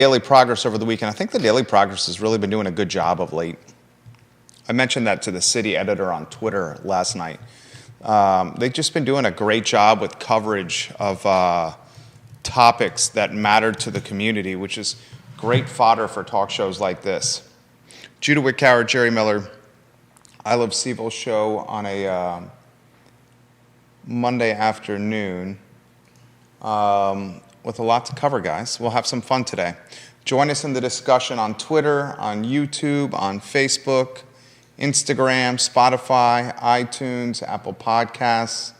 Daily Progress over the weekend. I think the Daily Progress has really been doing a good job of late. I mentioned that to the city editor on Twitter last night. They've just been doing a great job with coverage of topics that matter to the community, which is great fodder for talk shows like this. Judah Wickower, Jerry Miller, I Love CVille show on a Monday afternoon. With a lot to cover, guys. We'll have some fun today. Join us in the discussion on Twitter, on YouTube, on Facebook, Instagram, Spotify, iTunes, Apple Podcasts,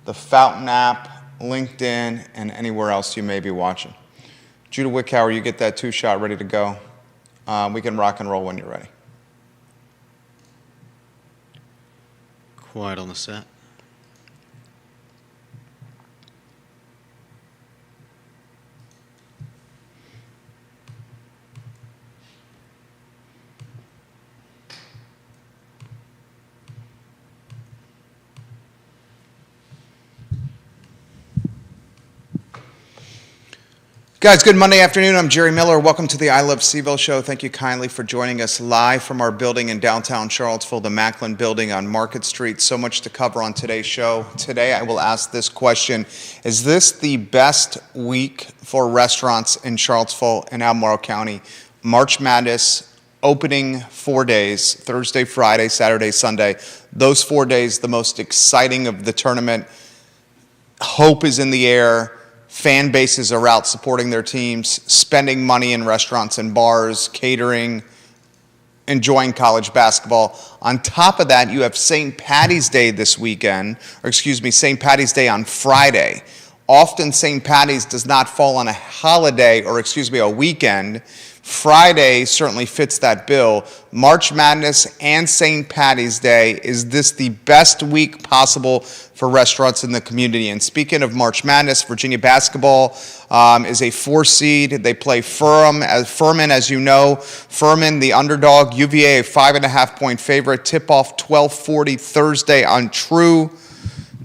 the Fountain app, LinkedIn, and anywhere else you may be watching. Judah Wickower, you get that two-shot ready to go. We can rock and roll when you're ready. Quiet on the set. Guys, good Monday afternoon. I'm Jerry Miller. Welcome to the I Love CVille show. Thank you kindly for joining us live from our building in downtown Charlottesville, the Macklin building on Market Street. So much to cover on today's show. Today I will ask this question: is this the best week for restaurants in Charlottesville and Albemarle County? March Madness opening 4 days, Thursday, Friday, Saturday, Sunday. Those 4 days, the most exciting of the tournament. Hope is in the air. Fan bases are out supporting their teams, spending money in restaurants and bars, catering, enjoying college basketball. On top of that, you have St. Paddy's Day this weekend, St. Paddy's Day on Friday. Often St. Paddy's does not fall on a holiday a weekend. Friday certainly fits that bill. March Madness and St. Paddy's Day. Is this the best week possible for restaurants in the community? And speaking of March Madness, Virginia basketball is a 4 seed. They play Furman, as you know. Furman, the underdog. UVA, a 5.5-point favorite. Tip-off 12:40 Thursday on True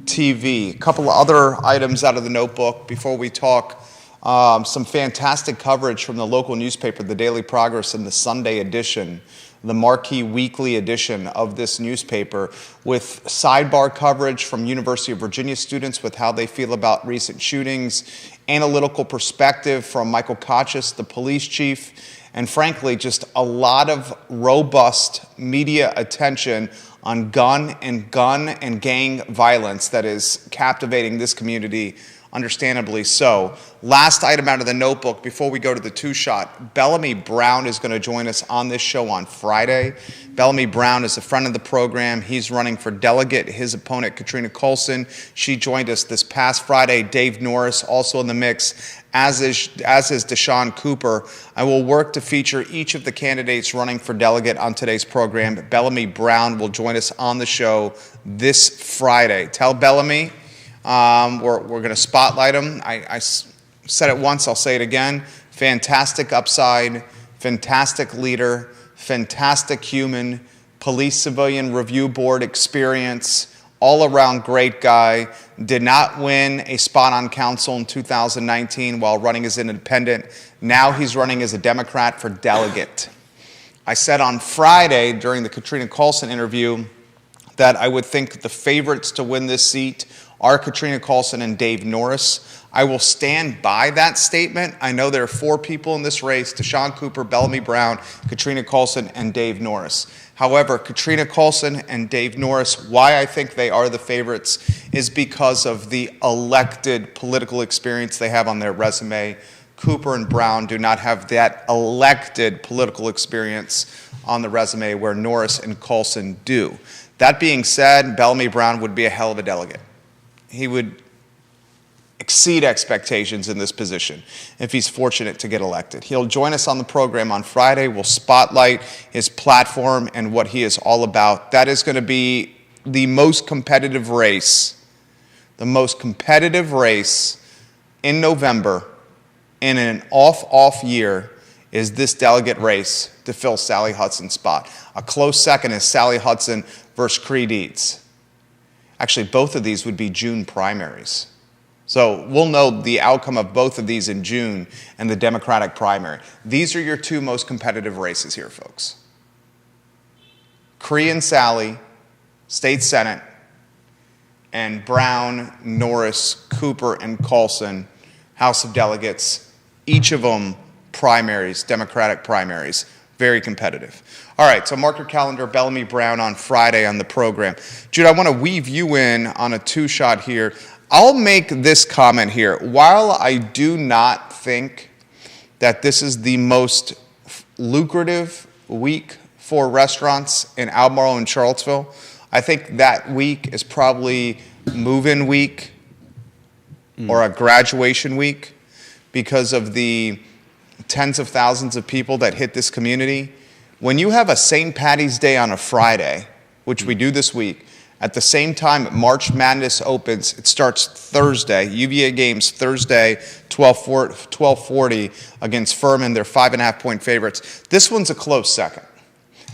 TV. A couple of other items out of the notebook before we talk. Some fantastic coverage from the local newspaper, the Daily Progress, in the Sunday edition, the marquee weekly edition of this newspaper, with sidebar coverage from University of Virginia students with how they feel about recent shootings, analytical perspective from Michael Kochis, the police chief, and frankly, just a lot of robust media attention on gun and gang violence that is captivating this community, understandably so. Last item out of the notebook before we go to the two-shot. Bellamy Brown is going to join us on this show on Friday. Bellamy Brown is a friend of the program. He's running for delegate. His opponent, Katrina Colson, she joined us this past Friday. Dave Norris also in the mix, as is Deshaun Cooper. I will work to feature each of the candidates running for delegate on today's program. Bellamy Brown will join us on the show this Friday. Tell Bellamy we're going to spotlight him. I said it once, I'll say it again. Fantastic upside, fantastic leader, fantastic human, police civilian review board experience, all-around great guy. Did not win a spot on council in 2019 while running as an independent. Now he's running as a Democrat for delegate. I said on Friday during the Katrina Colson interview that I would think the favorites to win this seat are Katrina Colson and Dave Norris. I will stand by that statement. I know there are 4 people in this race: Deshaun Cooper, Bellamy Brown, Katrina Colson, and Dave Norris. However, Katrina Colson and Dave Norris, why I think they are the favorites is because of the elected political experience they have on their resume. Cooper and Brown do not have that elected political experience on the resume where Norris and Colson do. That being said, Bellamy Brown would be a hell of a delegate. He would exceed expectations in this position if he's fortunate to get elected. He'll join us on the program on Friday. We'll spotlight his platform and what he is all about. That is going to be the most competitive race in November in an off year is this delegate race to fill Sally Hudson's spot. A close second is Sally Hudson versus Creed Eads. Actually, both of these would be June primaries. So we'll know the outcome of both of these in June and the Democratic primary. These are your two most competitive races here, folks. Cree and Sally, State Senate, and Brown, Norris, Cooper, and Carlson, House of Delegates, each of them primaries, Democratic primaries, very competitive. All right, so mark your calendar, Bellamy Brown on Friday on the program. Jude, I want to weave you in on a two-shot here. I'll make this comment here. While I do not think that this is the most lucrative week for restaurants in Albemarle and Charlottesville, I think that week is probably move-in week or a graduation week because of the tens of thousands of people that hit this community. When you have a St. Paddy's Day on a Friday, which we do this week, at the same time March Madness opens, it starts Thursday. UVA games Thursday, 12:40 against Furman. They're 5.5-point favorites. This one's a close second.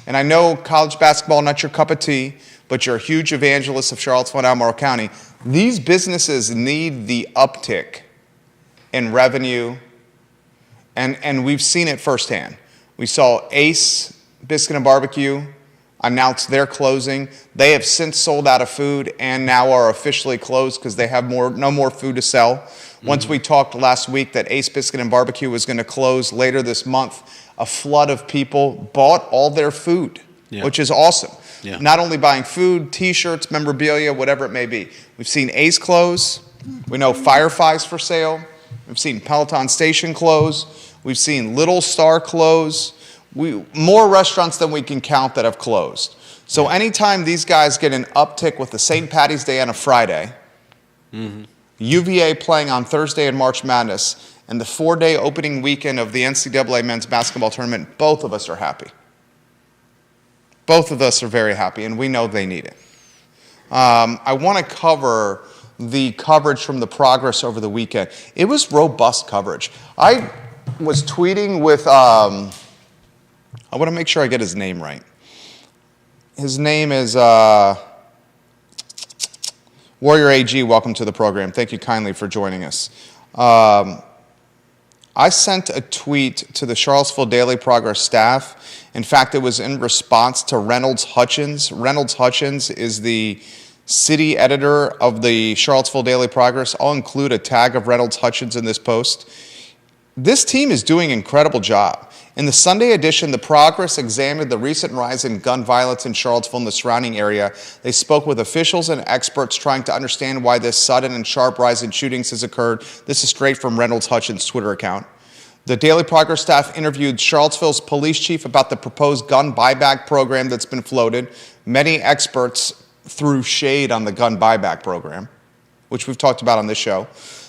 And I know college basketball, not your cup of tea, but you're a huge evangelist of Charlottesville and Albemarle County. These businesses need the uptick in revenue, and we've seen it firsthand. We saw Ace Biscuit and Barbecue announce their closing. They have since sold out of food and now are officially closed because they have no more food to sell. Once we talked last week that Ace Biscuit and Barbecue was going to close later this month, a flood of people bought all their food, which is awesome. Yeah. Not only buying food, T-shirts, memorabilia, whatever it may be. We've seen Ace close. We know Firefly's for sale. We've seen Peloton Station close. We've seen Little Star close. More restaurants than we can count that have closed. So anytime these guys get an uptick with the St. Paddy's Day on a Friday, UVA playing on Thursday in March Madness, and the 4-day opening weekend of the NCAA men's basketball tournament, both of us are happy. Both of us are very happy, and we know they need it. I want to cover the coverage from the Progress over the weekend. It was robust coverage. I was tweeting with, I want to make sure I get his name right. His name is Warrior AG. Welcome to the program. Thank you kindly for joining us. I sent a tweet to the Charlottesville Daily Progress staff. In fact, it was in response to Reynolds Hutchins. Reynolds Hutchins is the city editor of the Charlottesville Daily Progress. I'll include a tag of Reynolds Hutchins in this post. This team is doing an incredible job. In the Sunday edition, the Progress examined the recent rise in gun violence in Charlottesville and the surrounding area. They spoke with officials and experts trying to understand why this sudden and sharp rise in shootings has occurred. This is straight from Reynolds Hutchins' Twitter account. The Daily Progress staff interviewed Charlottesville's police chief about the proposed gun buyback program that's been floated. Many experts threw shade on the gun buyback program, which we've talked about on this show.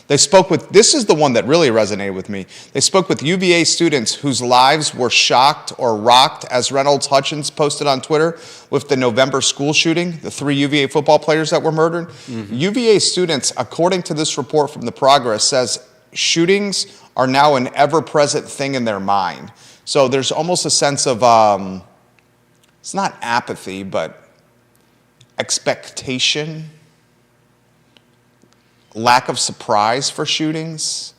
They spoke with, this is the one that really resonated with me. They spoke with UVA students whose lives were shocked or rocked, as Reynolds Hutchins posted on Twitter, with the November school shooting, the 3 UVA football players that were murdered. UVA students, according to this report from the Progress, says shootings are now an ever-present thing in their mind. So there's almost a sense of, it's not apathy, but expectation, lack of surprise for shootings.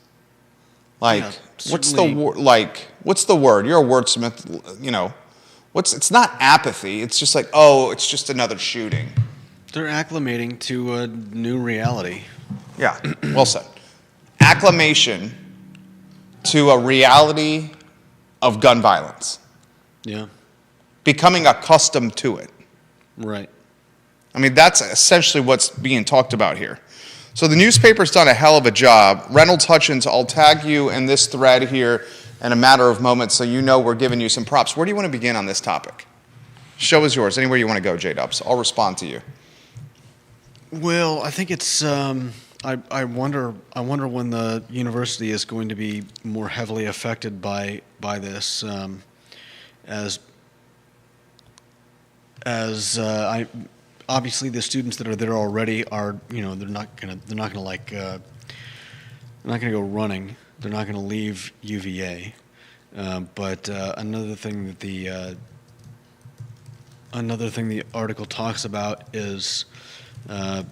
Like, what's the word? Like, what's the word? You're a wordsmith, you know. It's not apathy. It's just like, oh, it's just another shooting. They're acclimating to a new reality. Yeah, well said. Acclimation to a reality of gun violence. Yeah. Becoming accustomed to it. Right. I mean, that's essentially what's being talked about here. So the newspaper's done a hell of a job. Reynolds Hutchins, I'll tag you in this thread here in a matter of moments so you know we're giving you some props. Where do you want to begin on this topic? Show is yours. Anywhere you want to go, J-Dubs. I'll respond to you. Well, I think it's, I wonder when the university is going to be more heavily affected by this, obviously the students that are there already are, you know, they're not gonna go running. They're not gonna leave UVA. But another thing the article talks about is, I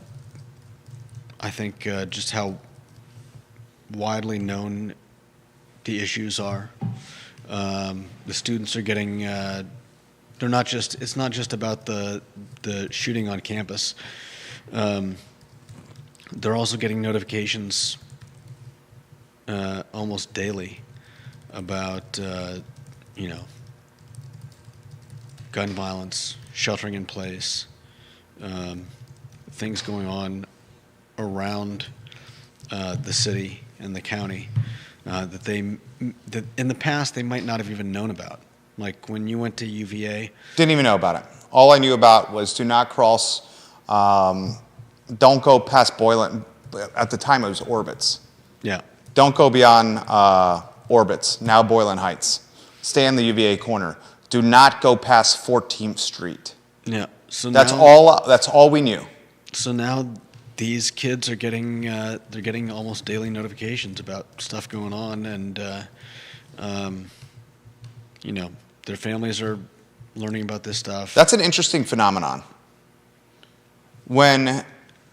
think, just how widely known the issues are. The students are getting. They're not just. It's not just about the shooting on campus. They're also getting notifications almost daily about gun violence, sheltering in place, things going on around the city and the county that in the past they might not have even known about. Like when you went to UVA. Didn't even know about it. All I knew about was do not cross, don't go past Boylan. At the time it was Orbitz. Yeah. Don't go beyond Orbitz, now Boylan Heights. Stay in the UVA corner. Do not go past 14th Street. Yeah. So that's all we knew. So now these kids are getting they're getting almost daily notifications about stuff going on, and their families are learning about this stuff. That's an interesting phenomenon. When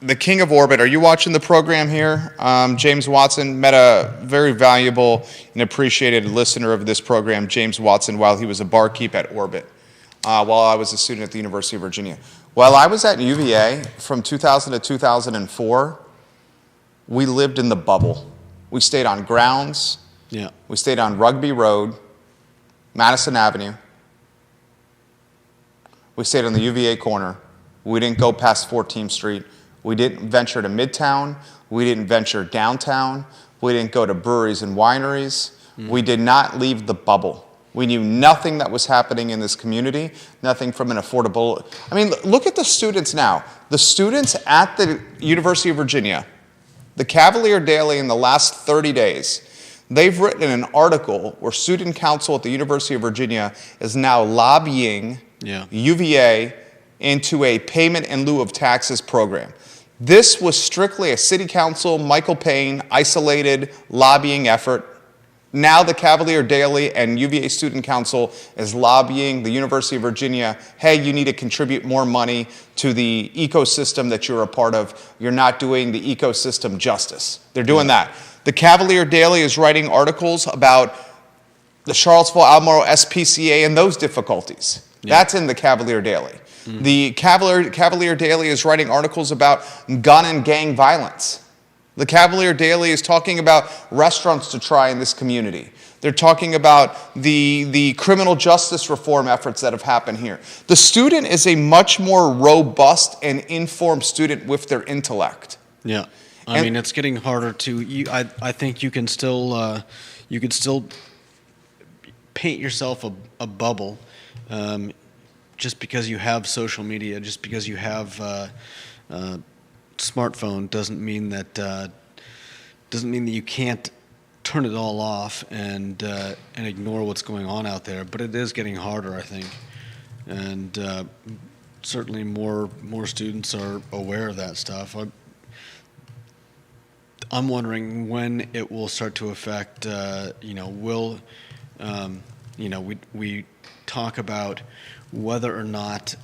the king of Orbit, are you watching the program here? James Watson met a very valuable and appreciated listener of this program, James Watson, while he was a barkeep at Orbit, while I was a student at the University of Virginia. While I was at UVA from 2000 to 2004, we lived in the bubble. We stayed on grounds. Yeah. We stayed on Rugby Road, Madison Avenue. We stayed on the UVA corner. We didn't go past 14th Street. We didn't venture to Midtown. We didn't venture downtown. We didn't go to breweries and wineries. We did not leave the bubble. We knew nothing that was happening in this community, nothing from an affordable. I mean, look at the students now. The students at the University of Virginia, the Cavalier Daily in the last 30 days, they've written an article where student council at the University of Virginia is now lobbying UVA into a payment in lieu of taxes program. This was strictly a city council, Michael Payne, isolated lobbying effort. Now the Cavalier Daily and UVA Student Council is lobbying the University of Virginia, hey, you need to contribute more money to the ecosystem that you're a part of. You're not doing the ecosystem justice. They're doing that. The Cavalier Daily is writing articles about the Charlottesville-Albemarle SPCA and those difficulties. That's in the Cavalier Daily. The Cavalier Daily is writing articles about gun and gang violence. The Cavalier Daily is talking about restaurants to try in this community. They're talking about the criminal justice reform efforts that have happened here. The student is a much more robust and informed student with their intellect. Yeah. I mean, it's getting harder to. I think you can still paint yourself a bubble, just because you have social media, just because you have smartphone doesn't mean that you can't turn it all off and ignore what's going on out there. But it is getting harder, I think, and certainly more students are aware of that stuff. I'm wondering when it will start to affect. We talk about whether or not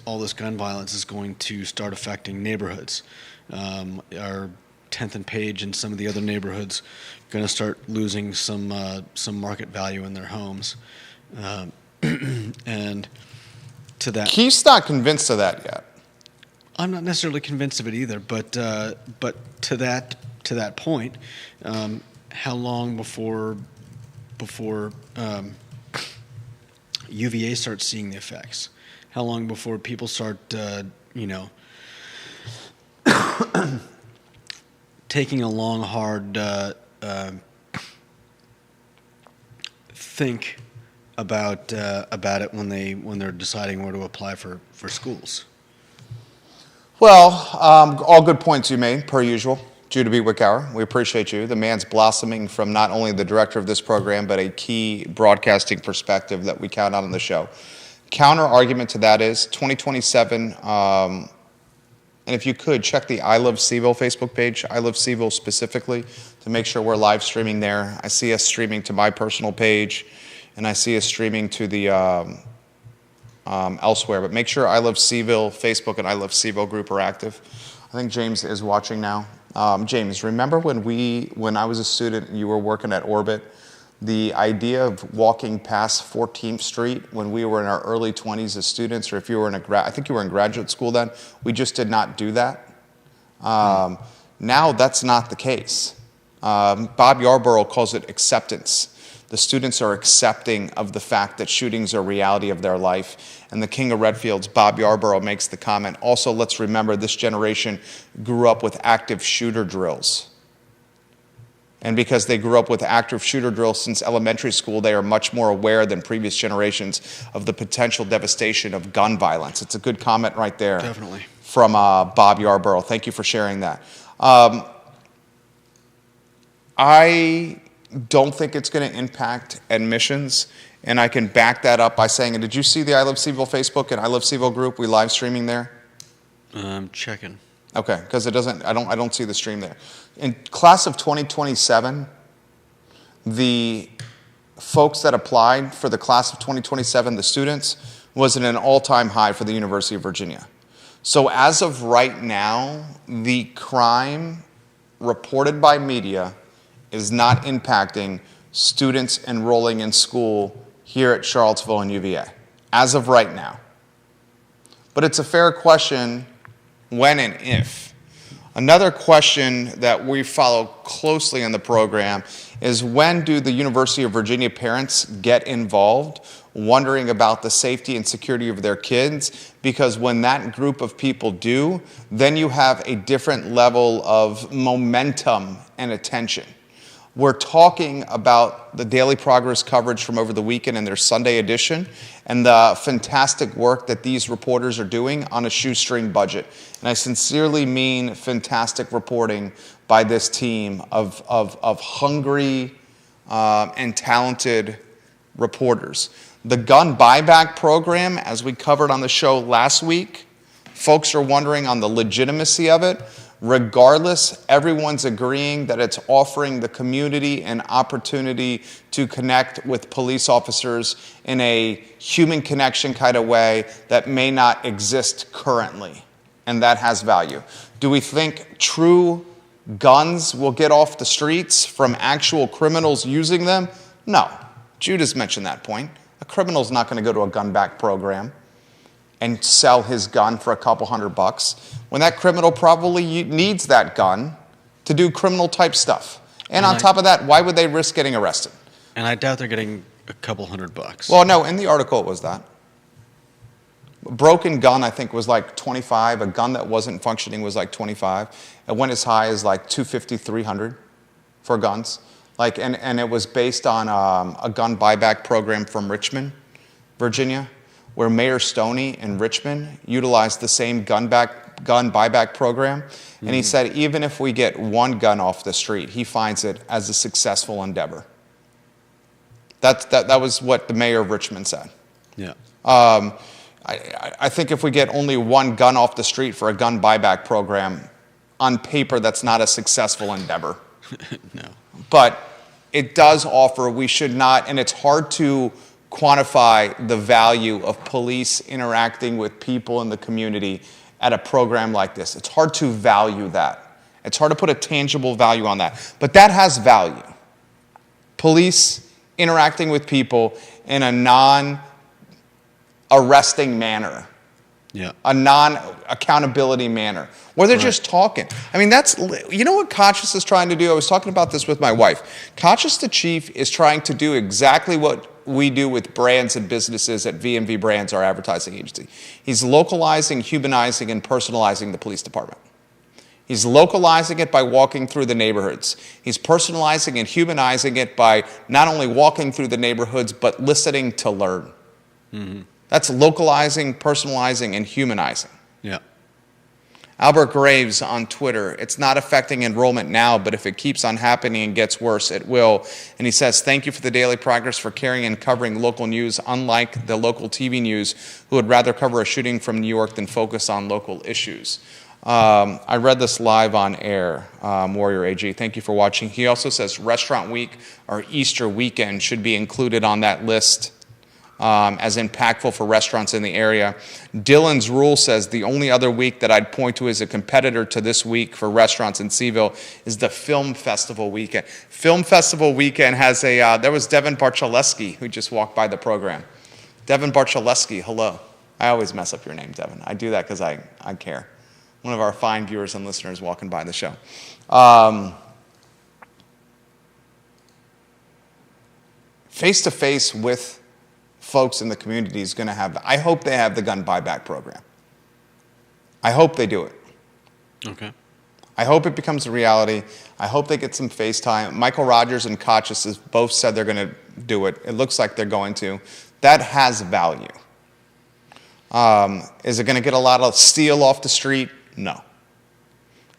all this gun violence is going to start affecting neighborhoods. Our 10th and Page and some of the other neighborhoods going to start losing some market value in their homes, and to that. Keith's not convinced of that yet. I'm not necessarily convinced of it either, but to that point, how long before UVA starts seeing the effects? How long before people start, taking a long, hard think about it when they're deciding where to apply for schools? Well, all good points you made, per usual. Judah B. Wickower, we appreciate you. The man's blossoming from not only the director of this program, but a key broadcasting perspective that we count on the show. Counter argument to that is 2027, and if you could, check the I Love CVille Facebook page, I Love CVille specifically, to make sure we're live streaming there. I see us streaming to my personal page, and I see us streaming to the elsewhere. But make sure I Love CVille Facebook and I Love CVille group are active. I think James is watching now. James, remember when I was a student and you were working at Orbit, the idea of walking past 14th Street when we were in our early 20s as students, or if you were I think you were in graduate school then, we just did not do that. Now that's not the case. Bob Yarborough calls it acceptance. The students are accepting of the fact that shootings are a reality of their life. And the King of Redfields, Bob Yarborough, makes the comment, also let's remember this generation grew up with active shooter drills. And because they grew up with active shooter drills since elementary school, they are much more aware than previous generations of the potential devastation of gun violence. It's a good comment right there. Definitely. From Bob Yarborough. Thank you for sharing that. I don't think it's going to impact admissions, and I can back that up by saying, did you see the I Love CVille Facebook and I Love CVille group? We live streaming there. Checking. Okay, because it doesn't. I don't see the stream there. In class of 2027, the folks that applied for the class of 2027, the students, was at an all-time high for the University of Virginia. So as of right now, the crime reported by media is not impacting students enrolling in school here at Charlottesville and UVA, as of right now. But it's a fair question, when and if. Another question that we follow closely on the program is, when do the University of Virginia parents get involved, wondering about the safety and security of their kids? Because when that group of people do, then you have a different level of momentum and attention. We're talking about the Daily Progress coverage from over the weekend in their Sunday edition and the fantastic work that these reporters are doing on a shoestring budget. And I sincerely mean fantastic reporting by this team of hungry and talented reporters. The gun buyback program, as we covered on the show last week, folks are wondering on the legitimacy of it. Regardless, everyone's agreeing that it's offering the community an opportunity to connect with police officers in a human connection kind of way that may not exist currently, and that has value. Do we think true guns will get off the streets from actual criminals using them? No. Judah's mentioned that point. A criminal's not going to go to a gun back program and sell his gun for a couple $100 when that criminal probably needs that gun to do criminal type stuff. And on top of that, why would they risk getting arrested? And I doubt they're getting a couple $100. Well, no, in the article it was that. A broken gun, I think, was like 25. A gun that wasn't functioning was like 25. It went as high as like 250, 300 for guns. And it was based on a gun buyback program from Richmond, Virginia, where Mayor Stoney in Richmond utilized the same gun buyback program. Mm-hmm. And he said, even if we get one gun off the street, he finds it as a successful endeavor. That was what the mayor of Richmond said. Yeah. I think if we get only one gun off the street for a gun buyback program, on paper, that's not a successful endeavor. No. But it does offer, we should not, and it's hard to quantify the value of police interacting with people in the community at a program like this. It's hard to value that. It's hard to put a tangible value on that. But that has value. Police interacting with people in a non-arresting manner. Yeah. A non-accountability manner. Where they're just talking. I mean, you know what Conscious is trying to do? I was talking about this with my wife. Conscious the Chief is trying to do exactly what we do with brands and businesses at VMV Brands, our advertising agency. He's localizing, humanizing, and personalizing the police department. He's localizing it by walking through the neighborhoods. He's personalizing and humanizing it by not only walking through the neighborhoods, but listening to learn. Mm-hmm. That's localizing, personalizing, and humanizing. Yeah. Albert Graves on Twitter, it's not affecting enrollment now, but if it keeps on happening and gets worse, it will. And he says, thank you for the Daily Progress for carrying and covering local news, unlike the local TV news, who would rather cover a shooting from New York than focus on local issues. I read this live on air, Warrior AG. Thank you for watching. He also says Restaurant Week or Easter weekend should be included on that list as impactful for restaurants in the area. Dylan's Rule says the only other week that I'd point to as a competitor to this week for restaurants in Seville is the Film Festival weekend. Film Festival weekend has there was Devin Barchaleski who just walked by the program. Devin Barchaleski, hello. I always mess up your name, Devin. I do that because I care. One of our fine viewers and listeners walking by the show. Face-to-face with folks in the community is going to have, I hope they have the gun buyback program. I hope they do it. Okay. I hope it becomes a reality. I hope they get some face time. Michael Rogers and Kochis have both said they're going to do it. It looks like they're going to. That has value. Is it going to get a lot of steel off the street? No.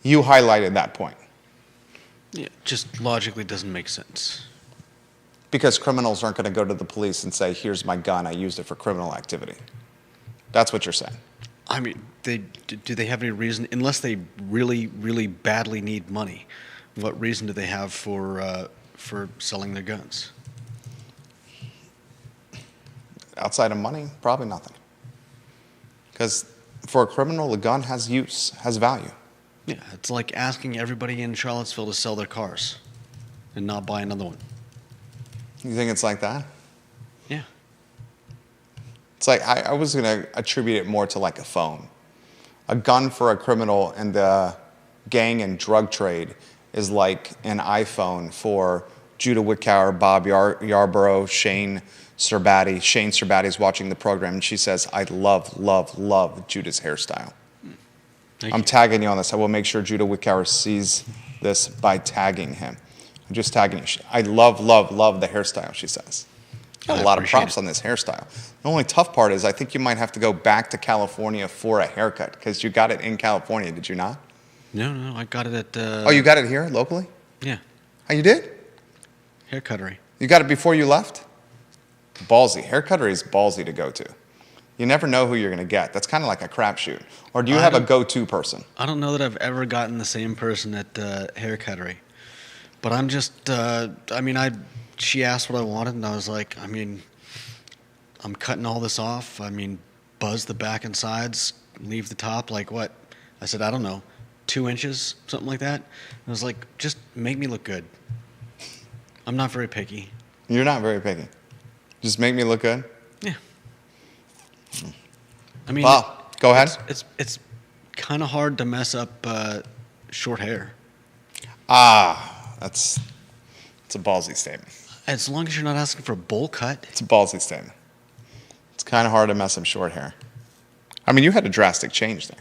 You highlighted that point. Yeah, just logically doesn't make sense. Because criminals aren't going to go to the police and say, here's my gun, I used it for criminal activity. That's what you're saying. I mean, do they have any reason, unless they really, really badly need money, what reason do they have for selling their guns? Outside of money, probably nothing. Because for a criminal, a gun has use, has value. Yeah, it's like asking everybody in Charlottesville to sell their cars and not buy another one. You think it's like that? Yeah. It's like, I was going to attribute it more to like a phone. A gun for a criminal in the gang and drug trade is like an iPhone for Judah Wickower, Bob Yarborough, Shane Serbati. Shane Serbati's watching the program, and she says, I love, love, love Judah's hairstyle. I'm tagging you on this. I will make sure Judah Wickower sees this by tagging him. I'm just tagging you. I love, love, love the hairstyle, she says. A lot of props on this hairstyle. The only tough part is I think you might have to go back to California for a haircut because you got it in California, did you not? No, I got it at... Oh, you got it here, locally? Yeah. Oh, you did? Hair cuttery. You got it before you left? Ballsy. Hair cuttery is ballsy to go to. You never know who you're going to get. That's kind of like a crapshoot. Or do you have a go-to person? I don't know that I've ever gotten the same person at hair cuttery. But I'm just, she asked what I wanted, and I was like, I'm cutting all this off. Buzz the back and sides, leave the top, like what? I said, I don't know, 2 inches, something like that. And I was like, just make me look good. I'm not very picky. You're not very picky. Just make me look good? Yeah. Well, go ahead. It's kind of hard to mess up short hair. It's a ballsy statement. As long as you're not asking for a bowl cut. It's a ballsy statement. It's kind of hard to mess up short hair. You had a drastic change there.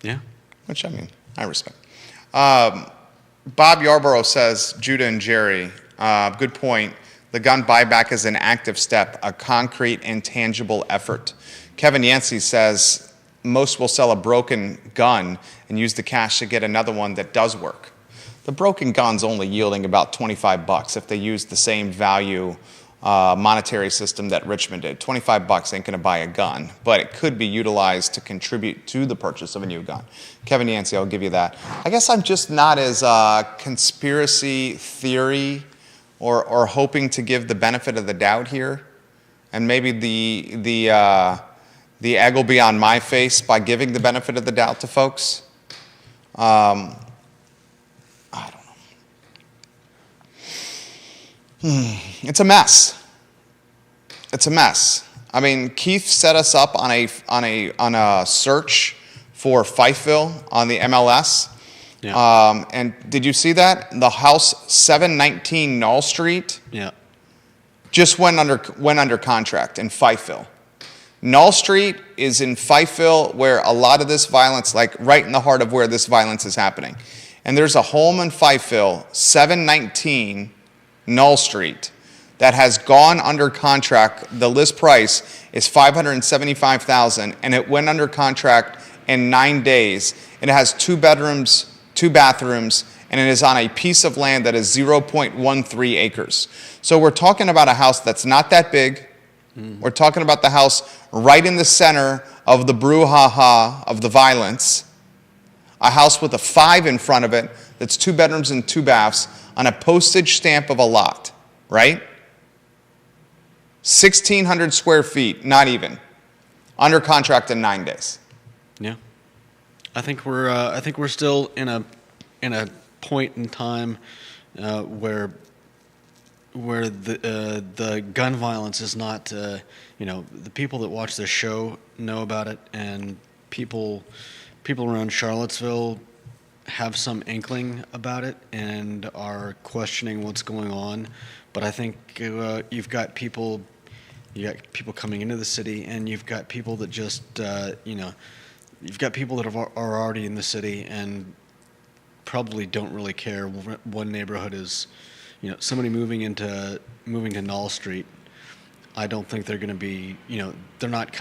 Yeah. Which, I respect. Bob Yarborough says, Judah and Jerry, good point. The gun buyback is an active step, a concrete and tangible effort. Kevin Yancey says, most will sell a broken gun and use the cash to get another one that does work. The broken gun's only yielding about $25 if they use the same value monetary system that Richmond did. $25 ain't going to buy a gun, but it could be utilized to contribute to the purchase of a new gun. Kevin Yancey, I'll give you that. I guess I'm just not as conspiracy theory or hoping to give the benefit of the doubt here. And maybe the egg will be on my face by giving the benefit of the doubt to folks. I don't know. It's a mess. It's a mess. Keith set us up on a search for Fifeville on the MLS. Yeah. And did you see that? The house 719 Knoll Street. Yeah. Just went under contract in Fifeville. Knoll Street is in Fifeville where a lot of this violence, like right in the heart of where this violence is happening. And there's a home in Fifeville, 719 Knoll Street, that has gone under contract. The list price is $575,000, and it went under contract in 9 days. It has 2 bedrooms, 2 bathrooms, and it is on a piece of land that is 0.13 acres. So we're talking about a house that's not that big. We're talking about the house right in the center of the brouhaha of the violence. A house with a 5 in front of it that's 2 bedrooms and 2 baths on a postage stamp of a lot, right? 1,600 square feet, not even, under contract in 9 days. Yeah, I think we're still in a point in time where the gun violence is not, the people that watch this show know about it, and people around Charlottesville have some inkling about it and are questioning what's going on. But I think you've got people coming into the city, and you've got people that just, you've got people that are already in the city and probably don't really care. One neighborhood is, somebody moving to Knoll Street. I don't think they're going to be, they're not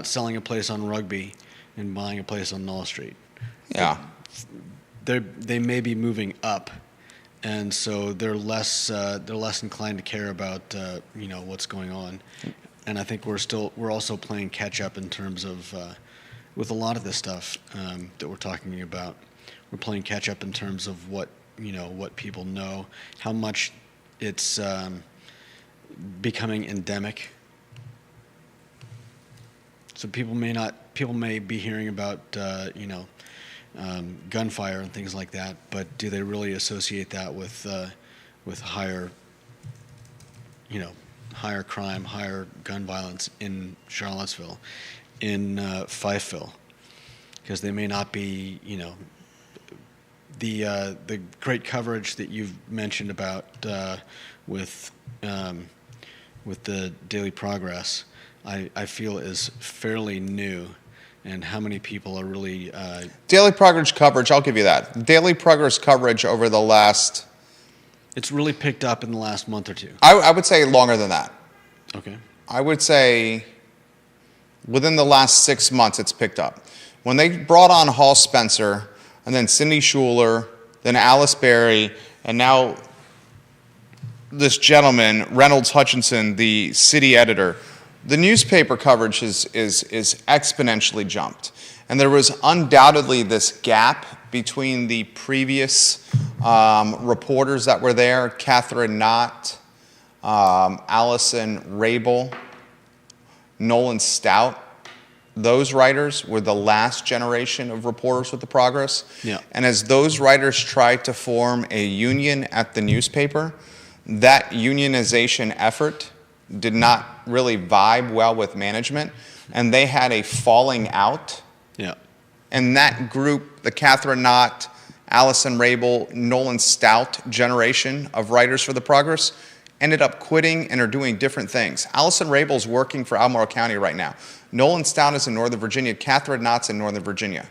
selling a place on Rugby and buying a place on Knoll Street. Yeah. They may be moving up, and so they're less inclined to care about what's going on. And I think we're also playing catch up in terms of with a lot of this stuff that we're talking about. We're playing catch up in terms of what people know, how much it's becoming endemic. So people may be hearing about gunfire and things like that, but do they really associate that with higher crime, higher gun violence in Charlottesville, in Fifeville? Because they may not be, the great coverage that you've mentioned about with the Daily Progress, I feel is fairly new. And how many people are really... Daily Progress coverage, I'll give you that. Daily Progress coverage over the last... It's really picked up in the last month or two. I would say longer than that. Okay. I would say within the last 6 months it's picked up. When they brought on Hall Spencer, and then Cindy Schuler, then Alice Berry, and now this gentleman, Reynolds Hutchinson, the city editor, the newspaper coverage is exponentially jumped. And there was undoubtedly this gap between the previous reporters that were there, Catherine Knott, Allison Rabel, Nolan Stout. Those writers were the last generation of reporters with the Progress. Yeah. And as those writers tried to form a union at the newspaper, that unionization effort did not really vibe well with management, and they had a falling out. Yeah. And that group, the Catherine Knott, Allison Rabel, Nolan Stout generation of writers for the Progress, ended up quitting and are doing different things. Allison Rabel's working for Albemarle County right now. Nolan Stout is in Northern Virginia. Catherine Knott's in Northern Virginia.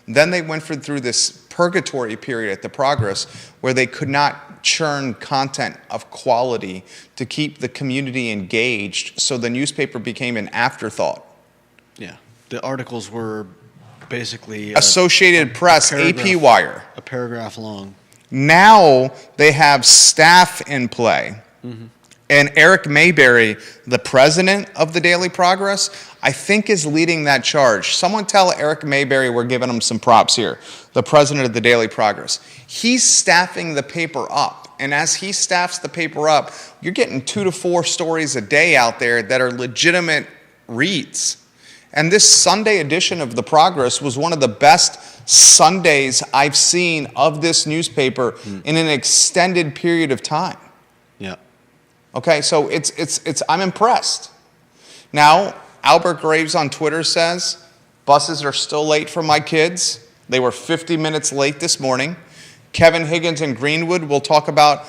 Then they went through this purgatory period at the Progress where they could not churn content of quality to keep the community engaged, so the newspaper became an afterthought. Yeah. The articles were basically... Associated Press, AP Wire. A paragraph long. Now they have staff in play. Mm-hmm. And Eric Mayberry, the president of the Daily Progress, I think is leading that charge. Someone tell Eric Mayberry we're giving him some props here, the president of the Daily Progress. He's staffing the paper up. And as he staffs the paper up, you're getting 2 to 4 stories a day out there that are legitimate reads. And this Sunday edition of the Progress was one of the best Sundays I've seen of this newspaper in an extended period of time. Yeah. Okay, so it's I'm impressed. Now, Albert Graves on Twitter says, buses are still late for my kids. They were 50 minutes late this morning. Kevin Higgins in Greenwood will talk about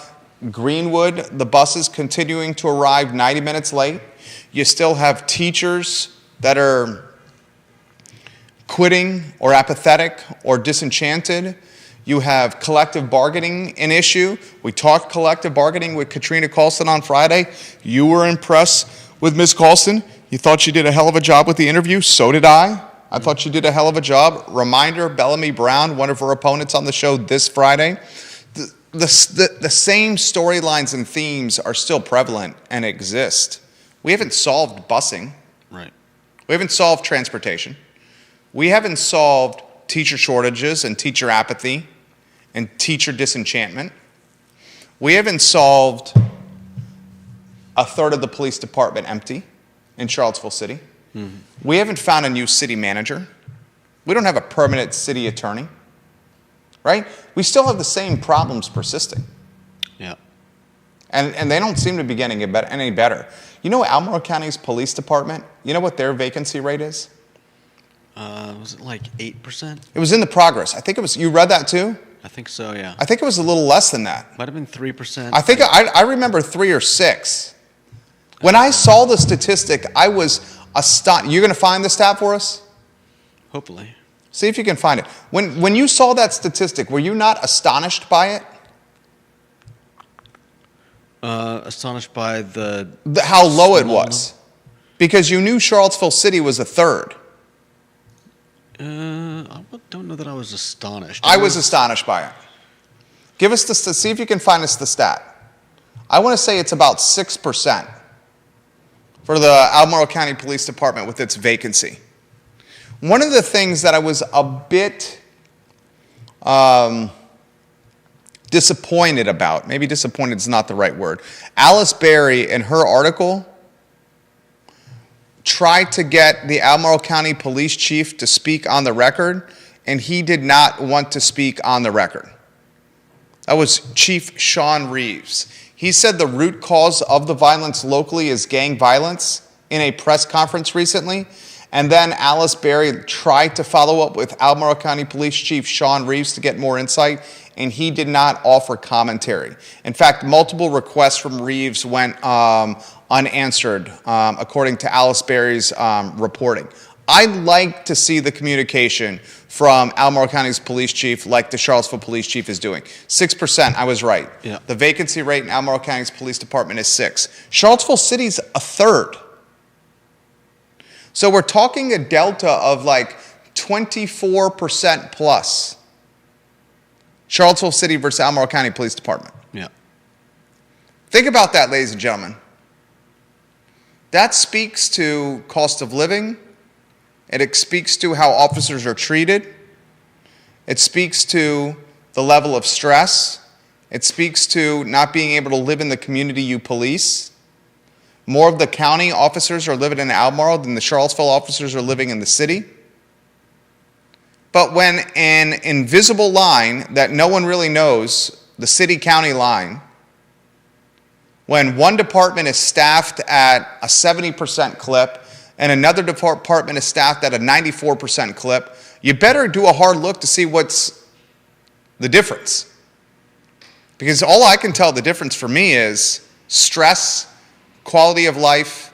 Greenwood, the buses continuing to arrive 90 minutes late. You still have teachers that are quitting or apathetic or disenchanted. You have collective bargaining an issue. We talked collective bargaining with Katrina Colston on Friday. You were impressed with Ms. Colston. You thought she did a hell of a job with the interview. So did I. I thought she did a hell of a job. Reminder, Bellamy Brown, one of her opponents on the show this Friday. The same storylines and themes are still prevalent and exist. We haven't solved busing. Right. We haven't solved transportation. We haven't solved teacher shortages and teacher apathy and teacher disenchantment. We haven't solved a third of the police department empty in Charlottesville City. We haven't found a new city manager. We don't have a permanent city attorney, right? We still have the same problems persisting. Yeah. And they don't seem to be getting any better. You know Albemarle County's police department, you know what their vacancy rate is? Was it like 8%? It was in the progress. I think it was, you read that too? I think so, yeah. I think it was a little less than that. Might have been 3%. I think I remember 3 or 6. When I saw the statistic, I was astonished. You're going to find the stat for us? Hopefully. See if you can find it. When you saw that statistic, were you not astonished by it? Astonished by How low it small was. Because you knew Charlottesville City was a third. I don't know that I was astonished. I was astonished by it. Give us see if you can find us the stat. I want to say it's about 6% for the Albemarle County Police Department with its vacancy. One of the things that I was a bit disappointed about, maybe disappointed is not the right word, Alice Berry in her article tried to get the Albemarle County Police Chief to speak on the record, and he did not want to speak on the record. That was Chief Sean Reeves. He said the root cause of the violence locally is gang violence in a press conference recently. And then Alice Berry tried to follow up with Albemarle County Police Chief Sean Reeves to get more insight, and he did not offer commentary. In fact, multiple requests from Reeves went unanswered, according to Alice Berry's reporting. I'd like to see the communication from Albemarle County's police chief like the Charlottesville police chief is doing. 6%, I was right. Yeah. The vacancy rate in Albemarle County's police department is 6. Charlottesville City's a third. So we're talking a delta of like 24% plus. Charlottesville City versus Albemarle County Police Department. Yeah. Think about that, ladies and gentlemen. That speaks to cost of living. It speaks to how officers are treated. It speaks to the level of stress. It speaks to not being able to live in the community you police. More of the county officers are living in Albemarle than the Charlottesville officers are living in the city. But when an invisible line that no one really knows, the city-county line, when one department is staffed at a 70% clip and another department is staffed at a 94% clip, you better do a hard look to see what's the difference. Because all I can tell the difference for me is stress, quality of life.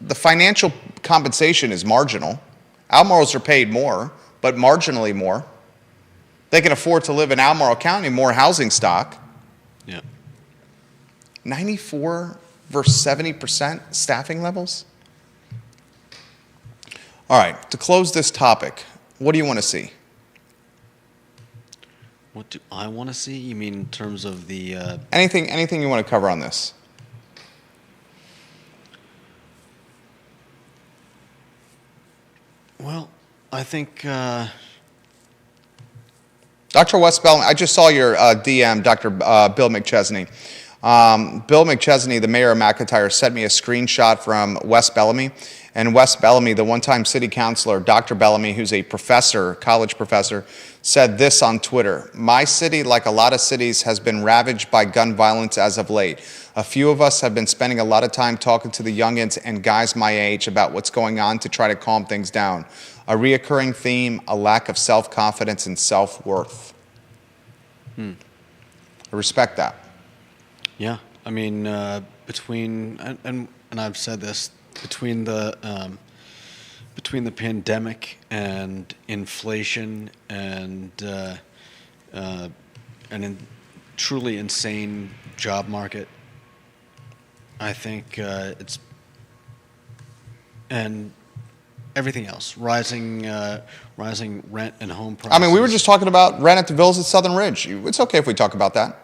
The financial compensation is marginal. Albemarle's are paid more, but marginally more. They can afford to live in Albemarle County, more housing stock. Yeah. 94 versus 70% staffing levels? All right, to close this topic, what do you want to see? What do I want to see? You mean in terms of the... Anything you want to cover on this? Well, I think... Dr. Wes Bellamy, I just saw your DM, Dr. Bill McChesney. Bill McChesney, the mayor of McIntyre, sent me a screenshot from Wes Bellamy. And Wes Bellamy, the one-time city councilor, Dr. Bellamy, who's a professor, college professor, said this on Twitter: "My city, like a lot of cities, has been ravaged by gun violence as of late. A few of us have been spending a lot of time talking to the youngins and guys my age about what's going on to try to calm things down. A reoccurring theme, a lack of self-confidence and self-worth." I respect that. Yeah, I mean, between and I've said this, between the pandemic and inflation and an truly insane job market, I think it's and everything else, rising rent and home prices. I mean, we were just talking about rent at the Villas at Southern Ridge. It's okay if we talk about that.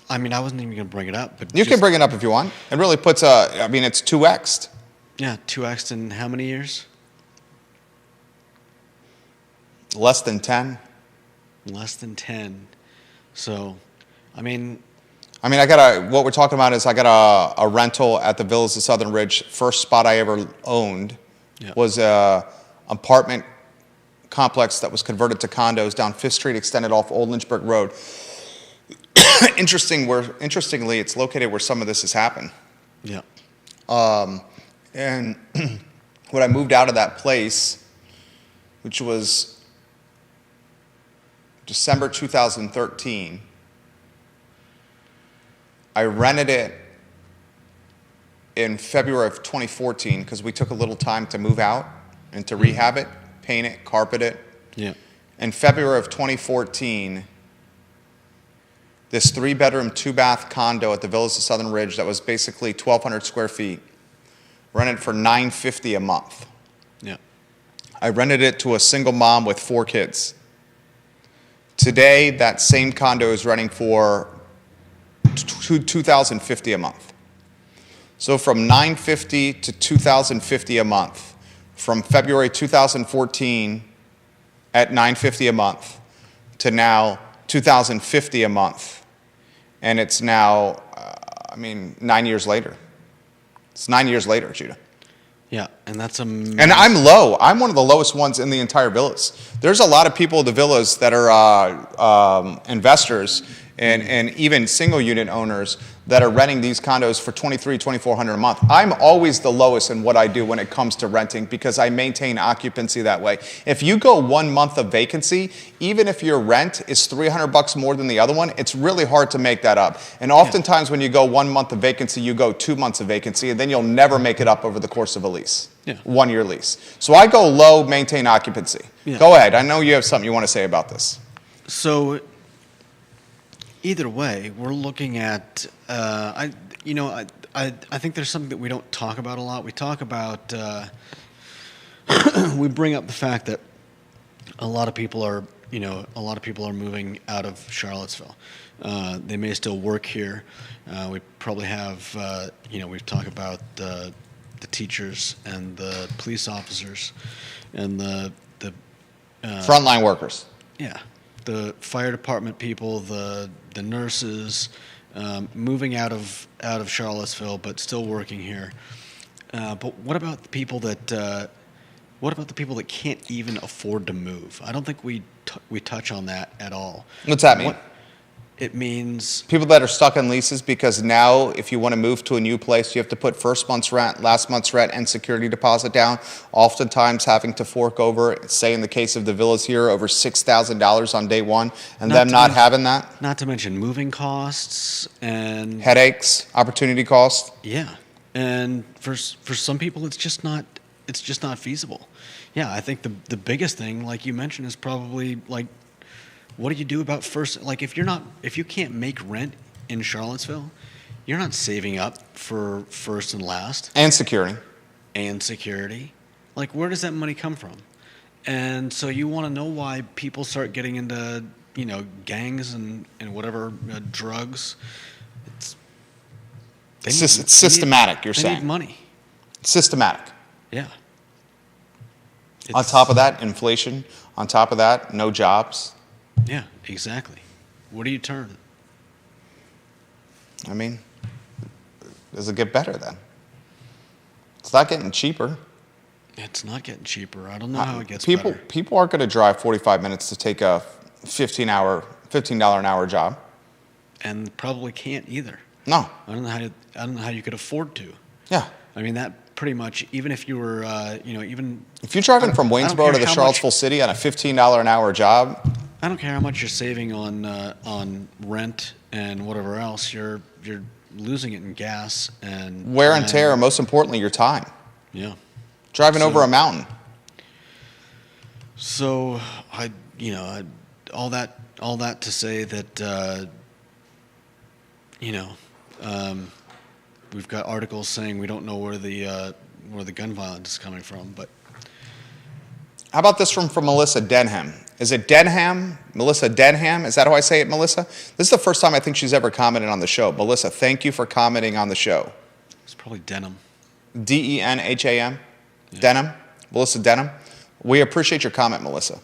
I mean, I wasn't even going to bring it up, but You can bring it up if you want. It really puts I mean, it's 2x'd. Yeah, 2x in how many years? Less than 10. Less than 10. So, I mean, I mean, what we're talking about is I got a rental at the Villas of Southern Ridge. First spot I ever owned was a apartment complex that was converted to condos down 5th Street, extended off Old Lynchburg Road. Interestingly, it's located where some of this has happened. Yeah. And when I moved out of that place, which was December 2013, I rented it in February of 2014 because we took a little time to move out and to rehab it, paint it, carpet it. Yeah. In February of 2014, this 3-bedroom, 2-bath condo at the Villas of Southern Ridge that was basically 1,200 square feet, rented for $950 a month. Yeah. I rented it to a single mom with 4 kids. Today, that same condo is renting for $2,050 a month. So from $950 to $2,050 a month, from February 2014 at $950 a month to now $2,050 a month, and it's now, 9 years later. It's 9 years later, Judah. Yeah, and that's a. And I'm low. I'm one of the lowest ones in the entire Villas. There's a lot of people at the Villas that are investors and even single unit owners that are renting these condos for $2,300-$2,400 a month. I'm always the lowest in what I do when it comes to renting because I maintain occupancy that way. If you go 1 month of vacancy, even if your rent is $300 more than the other one, it's really hard to make that up. And oftentimes when you go 1 month of vacancy, you go 2 months of vacancy, and then you'll never make it up over the course of a lease. Yeah. 1-year lease. So I go low, maintain occupancy. Yeah. Go ahead. I know you have something you want to say about this. So either way, we're looking at. I think there's something that we don't talk about a lot. We talk about. We bring up the fact that a lot of people are moving out of Charlottesville. They may still work here. We probably have. We've talked about the teachers and the police officers and the Frontline workers. Yeah, the fire department people, the nurses, moving out of Charlottesville, but still working here. But what about the people that can't even afford to move? I don't think we touch on that at all. What's that mean? It means people that are stuck in leases because now if you want to move to a new place, you have to put first month's rent, last month's rent, and security deposit down, oftentimes having to fork over, say in the case of the Villas here, over $6,000 on day one, and them not having that. Not to mention moving costs and headaches, opportunity cost. Yeah, and for some people, it's just not feasible. Yeah, I think the biggest thing, like you mentioned, is probably like, what do you do about first? Like, if you can't make rent in Charlottesville, you're not saving up for first and last. And security. Like, where does that money come from? And so you want to know why people start getting into, gangs and whatever, drugs. It's systematic, you're saying. They need money. Systematic. Yeah. On top of that, inflation. On top of that, no jobs. Yeah, exactly. Where do you turn? I mean, does it get better then? It's not getting cheaper. It's not getting cheaper. I don't know how it gets better. People aren't going to drive 45 minutes to take a $15 an hour job. And probably can't either. No. I don't know how you could afford to. Yeah. I mean, that pretty much, even if you were, even... If you're driving from Waynesboro to the Charlottesville city on a $15 an hour job... I don't care how much you're saving on rent and whatever else. You're losing it in gas and wear and tear, and most importantly, your time. Yeah, driving over a mountain. So all that to say that we've got articles saying we don't know where the gun violence is coming from, but. How about this from Melissa Denham? Is it Denham? Melissa Denham? Is that how I say it, Melissa? This is the first time I think she's ever commented on the show. Melissa, thank you for commenting on the show. It's probably Denham. Denham? Yeah. Denham? Melissa Denham? We appreciate your comment, Melissa.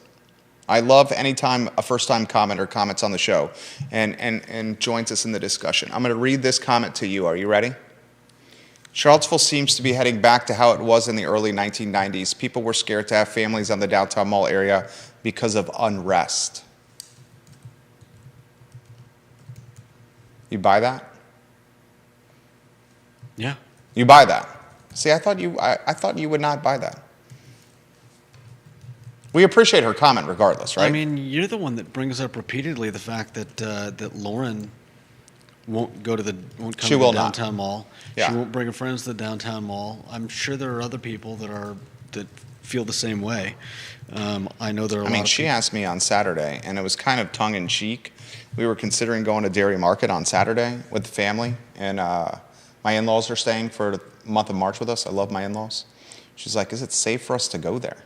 I love anytime a first-time commenter comments on the show and joins us in the discussion. I'm going to read this comment to you. Are you ready? Charlottesville seems to be heading back to how it was in the early 1990s. People were scared to have families on the downtown mall area because of unrest. You buy that? Yeah. You buy that? See, I thought you would not buy that. We appreciate her comment regardless, right? I mean, you're the one that brings up repeatedly the fact that that Lauren won't come She to will the not. downtown mall. Yeah. She won't bring her friends to the downtown mall. I'm sure there are other people that feel the same way. I know there are a lot of she people. asked me on Saturday, and it was kind of tongue-in-cheek. We were considering going to Dairy Market on Saturday with the family, and my in-laws are staying for the month of March with us. I love my in-laws. She's like, is it safe for us to go there?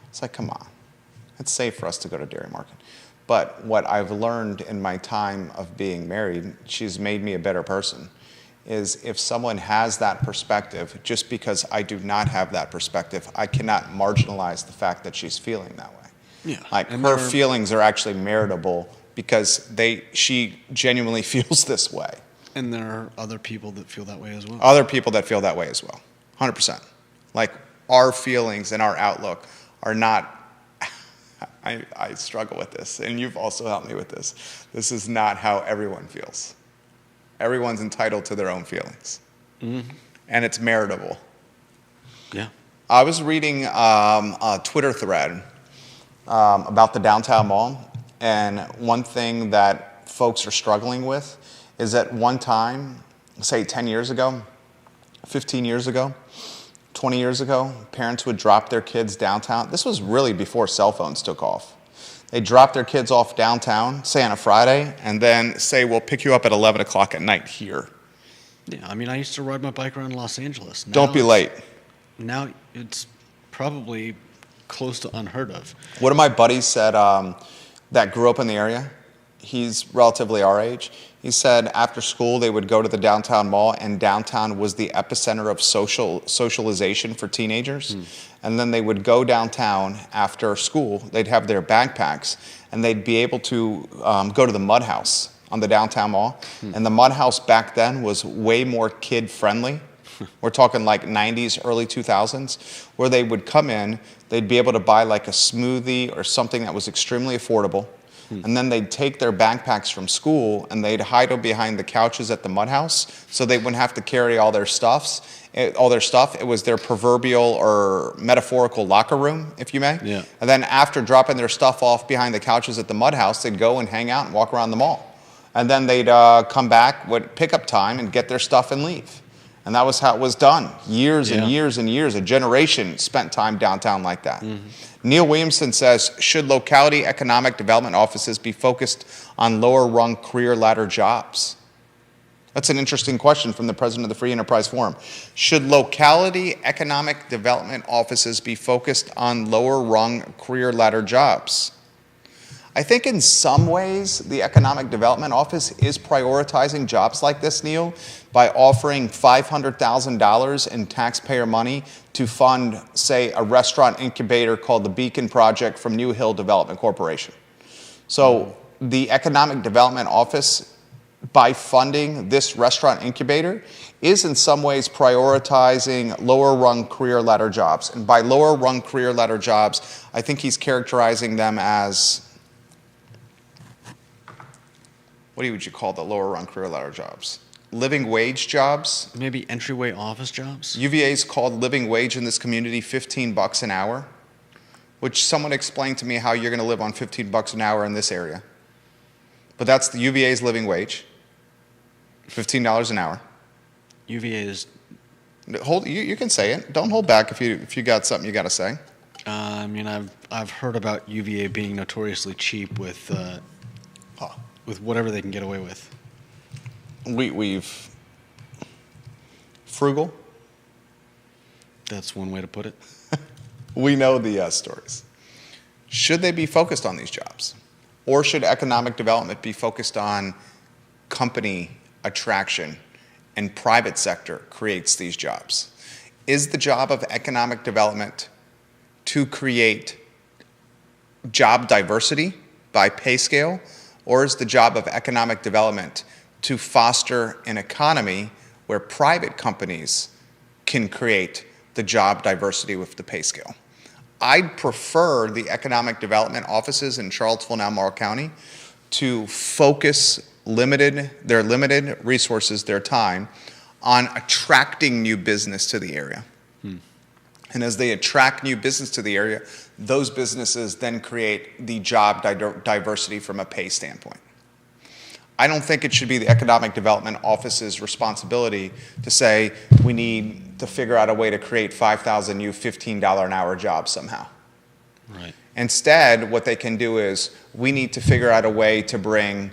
It's like, come on. It's safe for us to go to Dairy Market. But what I've learned in my time of being married, she's made me a better person, is if someone has that perspective, just because I do not have that perspective, I cannot marginalize the fact that she's feeling that way. Yeah. Like, And her there are- feelings are actually meritable because she genuinely feels this way. And there are other people that feel that way as well. Other people that feel that way as well. 100%. Like, our feelings and our outlook are not, I struggle with this, and you've also helped me with this. This is not how everyone feels. Everyone's entitled to their own feelings. Mm-hmm. And it's meritable. Yeah. I was reading a Twitter thread about the downtown mall, and one thing that folks are struggling with is at one time, say 10 years ago, 15 years ago, 20 years ago, parents would drop their kids downtown. This was really before cell phones took off. They'd drop their kids off downtown, say on a Friday, and then say, we'll pick you up at 11 o'clock at night here. Yeah. I mean, I used to ride my bike around Los Angeles. Don't be late. Now it's probably close to unheard of. One of my buddies said that grew up in the area. He's relatively our age. He said after school they would go to the downtown mall, and downtown was the epicenter of socialization for teenagers. And then they would go downtown after school. They'd have their backpacks, and they'd be able to go to the Mud House on the downtown mall. And the Mud House back then was way more kid-friendly. We're talking like 90s, early 2000s, where they would come in, they'd be able to buy like a smoothie or something that was extremely affordable. And then they'd take their backpacks from school and they'd hide them behind the couches at the Mud House so they wouldn't have to carry all their stuff. It was their proverbial or metaphorical locker room, if you may. Yeah. And then after dropping their stuff off behind the couches at the Mud House, they'd go and hang out and walk around the mall. And then they'd come back with pickup time and get their stuff and leave. And that was how it was done. Years and years and years. A generation spent time downtown like that. Neil Williamson says, should locality economic development offices be focused on lower rung career ladder jobs? That's an interesting question from the president of the Free Enterprise Forum. Should locality economic development offices be focused on lower rung career ladder jobs? I think in some ways the Economic Development Office is prioritizing jobs like this, Neil, by offering $500,000 in taxpayer money to fund, say, a restaurant incubator called the Beacon Project from New Hill Development Corporation. So the Economic Development Office, by funding this restaurant incubator, is in some ways prioritizing lower rung career ladder jobs. And by lower rung career ladder jobs, I think he's characterizing them as, what would you call the lower rung career ladder jobs? Living wage jobs. Maybe entryway office jobs? UVA's called living wage in this community $15 an hour, which someone explained to me how you're going to live on $15 an hour in this area. But that's the UVA's living wage, $15 an hour. UVA is. You can say it. Don't hold back if you got something you got to say. I mean, I've heard about UVA being notoriously cheap with whatever they can get away with. We've frugal. That's one way to put it. We know the stories. Should they be focused on these jobs? Or should economic development be focused on company attraction and private sector creates these jobs? Is the job of economic development to create job diversity by pay scale, or is the job of economic development to foster an economy where private companies can create the job diversity with the pay scale? I'd prefer the economic development offices in Charlottesville and Albemarle County to focus their limited resources, their time, on attracting new business to the area. And as they attract new business to the area, those businesses then create the job diversity from a pay standpoint. I don't think it should be the Economic Development Office's responsibility to say we need to figure out a way to create 5,000 new $15 an hour jobs somehow. Right. Instead, what they can do is we need to figure out a way to bring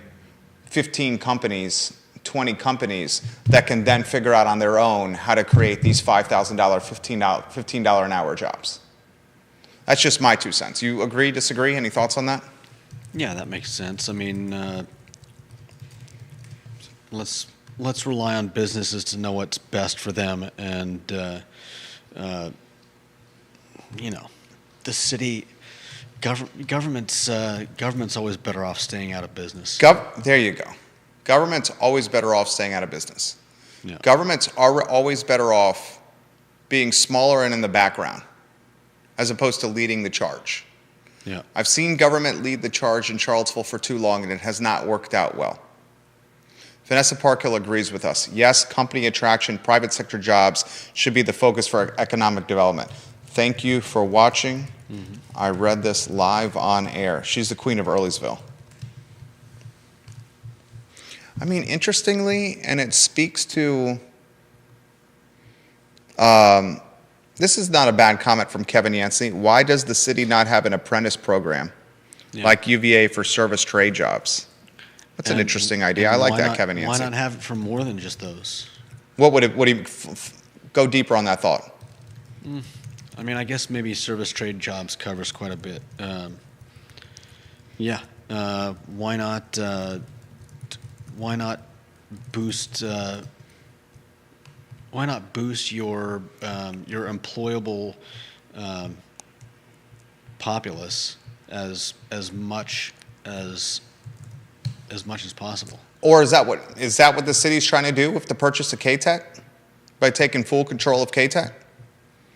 15 companies, 20 companies that can then figure out on their own how to create these $5,000, $15 an hour jobs. That's just my 2 cents. You agree, disagree? Any thoughts on that? Yeah, that makes sense. I mean, let's rely on businesses to know what's best for them, and the city government's always better off staying out of business. There you go. Government's always better off staying out of business. Yeah. Governments are always better off being smaller and in the background, as opposed to leading the charge. Yeah. I've seen government lead the charge in Charlottesville for too long, and it has not worked out well. Vanessa Parkhill agrees with us. Yes, company attraction, private sector jobs should be the focus for economic development. Thank you for watching. Mm-hmm. I read this live on air. She's the queen of Earlysville. I mean, interestingly, and it speaks to, this is not a bad comment from Kevin Yancey. Why does the city not have an apprentice program like UVA for service trade jobs? That's an interesting idea. I like that, Kevin Yancey. Why not have it for more than just those? What would you go deeper on that thought? I mean, I guess maybe service trade jobs covers quite a bit. Why not? Why not boost? Why not boost your employable populace as much as possible? Or is that what the city's trying to do with the purchase of KTEC, by taking full control of KTEC?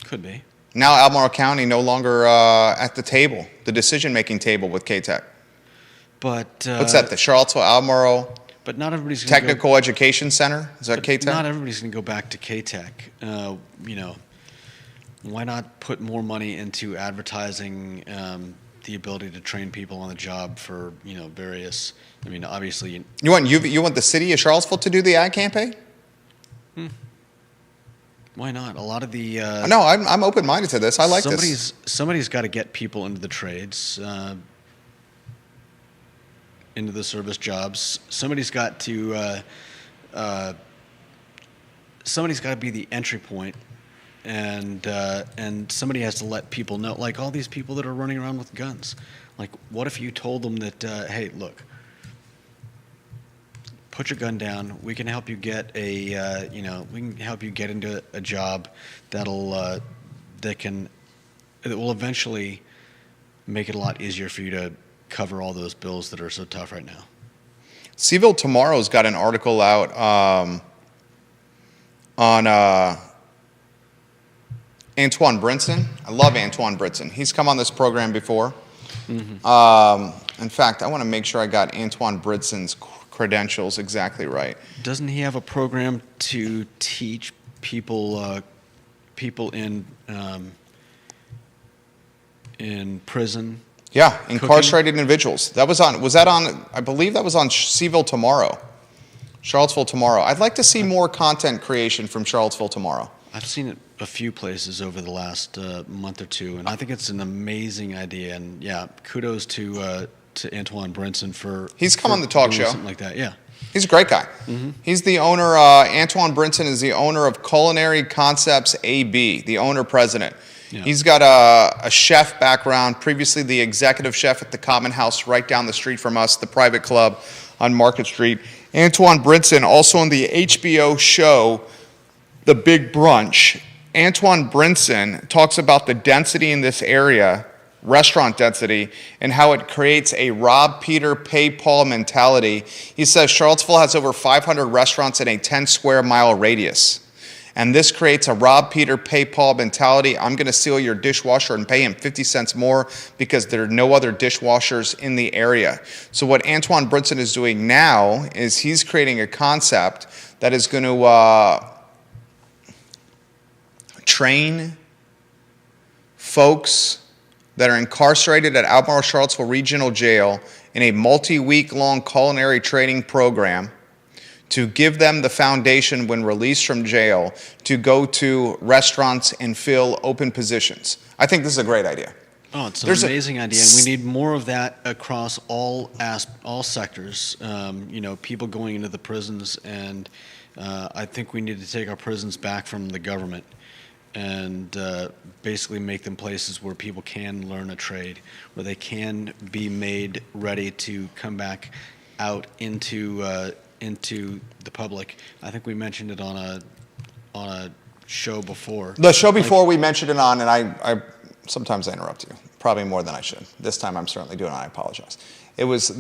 Could be. Now Albemarle County no longer at the table, the decision-making table with KTEC. But what's that? The Charlottesville Albemarle But not everybody's going to Technical Education Center? Is that KTEC? Not everybody's going to go back to KTEC. Why not put more money into advertising the ability to train people on the job for various? I mean, obviously. You want the city of Charlottesville to do the ad campaign? Why not? A lot of the no, I'm open-minded to this. I like this. Somebody's got to get people into the trades. Into the service jobs. Somebody's got to be the entry point, and somebody has to let people know, like all these people that are running around with guns. Like, what if you told them that, hey, look, put your gun down. We can help you get we can help you get into a job that will eventually make it a lot easier for you to cover all those bills that are so tough right now. Seville Tomorrow's got an article out on Antoine Brinson. I love Antoine Brinson. He's come on this program before. Mm-hmm. In fact, I want to make sure I got Antoine Brinson's credentials exactly right. Doesn't he have a program to teach people in prison? Yeah, incarcerated individuals. I believe that was on Seville Tomorrow, Charlottesville Tomorrow. I'd like to see more content creation from Charlottesville Tomorrow. I've seen it a few places over the last month or two, and I think it's an amazing idea. And yeah, kudos to Antoine Brinson for come on the talk show, something like that. Yeah, he's a great guy. Mm-hmm. He's the owner. Antoine Brinson is the owner of Culinary Concepts AB, the owner-president. Yeah. He's got a chef background, previously the executive chef at the Common House right down the street from us, the private club on Market Street. Antoine Brinson, also on the HBO show, The Big Brunch. Antoine Brinson talks about the density in this area restaurant density and how it creates a rob Peter, pay Paul mentality. He says Charlottesville has over 500 restaurants in a 10 square mile radius. And this creates a rob Peter, pay Paul mentality. I'm going to steal your dishwasher and pay him 50 cents more because there are no other dishwashers in the area. So what Antoine Brinson is doing now is he's creating a concept that is going to train folks that are incarcerated at Albemarle Charlottesville Regional Jail in a multi-week-long culinary training program to give them the foundation when released from jail to go to restaurants and fill open positions. I think this is a great idea. Oh, it's an amazing idea, and we need more of that across all sectors. People going into the prisons, and I think we need to take our prisons back from the government and basically make them places where people can learn a trade, where they can be made ready to come back out into the public. I think we mentioned it on a show before. The show before we mentioned it on, and I sometimes I interrupt you, probably more than I should. This time I'm certainly doing it, I apologize. It was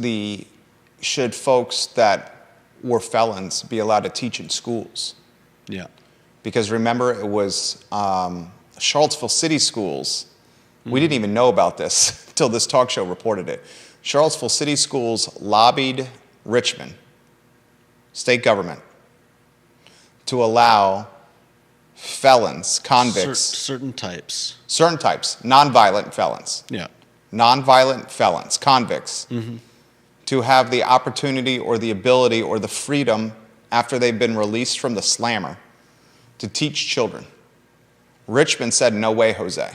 should folks that were felons be allowed to teach in schools? Yeah. Because remember, it was Charlottesville City Schools. We didn't even know about this until this talk show reported it. Charlottesville City Schools lobbied Richmond, state government, to allow felons, convicts. Certain types, nonviolent felons. Yeah. Nonviolent felons, convicts, to have the opportunity or the ability or the freedom after they've been released from the slammer to teach children. Richmond said, no way, Jose.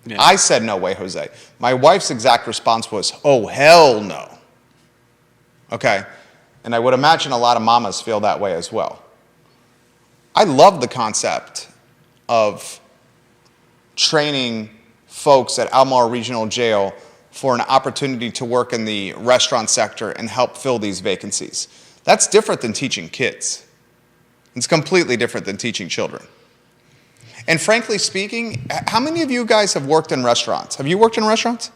Yeah. I said, no way, Jose. My wife's exact response was, oh, hell no. Okay? And I would imagine a lot of mamas feel that way as well. I love the concept of training folks at Albemarle Regional Jail for an opportunity to work in the restaurant sector and help fill these vacancies. That's different than teaching kids. It's completely different than teaching children. And frankly speaking, how many of you guys have worked in restaurants? Have you worked in restaurants?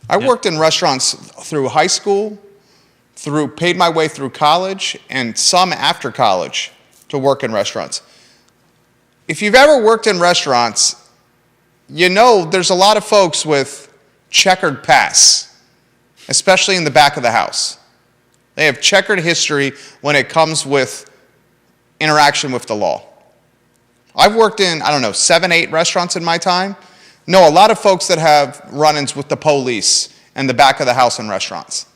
I worked in restaurants through high school, paid my way through college, and some after college to work in restaurants. If you've ever worked in restaurants, you know there's a lot of folks with checkered past, especially in the back of the house. They have checkered history when it comes with interaction with the law. I've worked in, 7, 8 restaurants in my time. Know a lot of folks that have run-ins with the police and the back of the house in restaurants.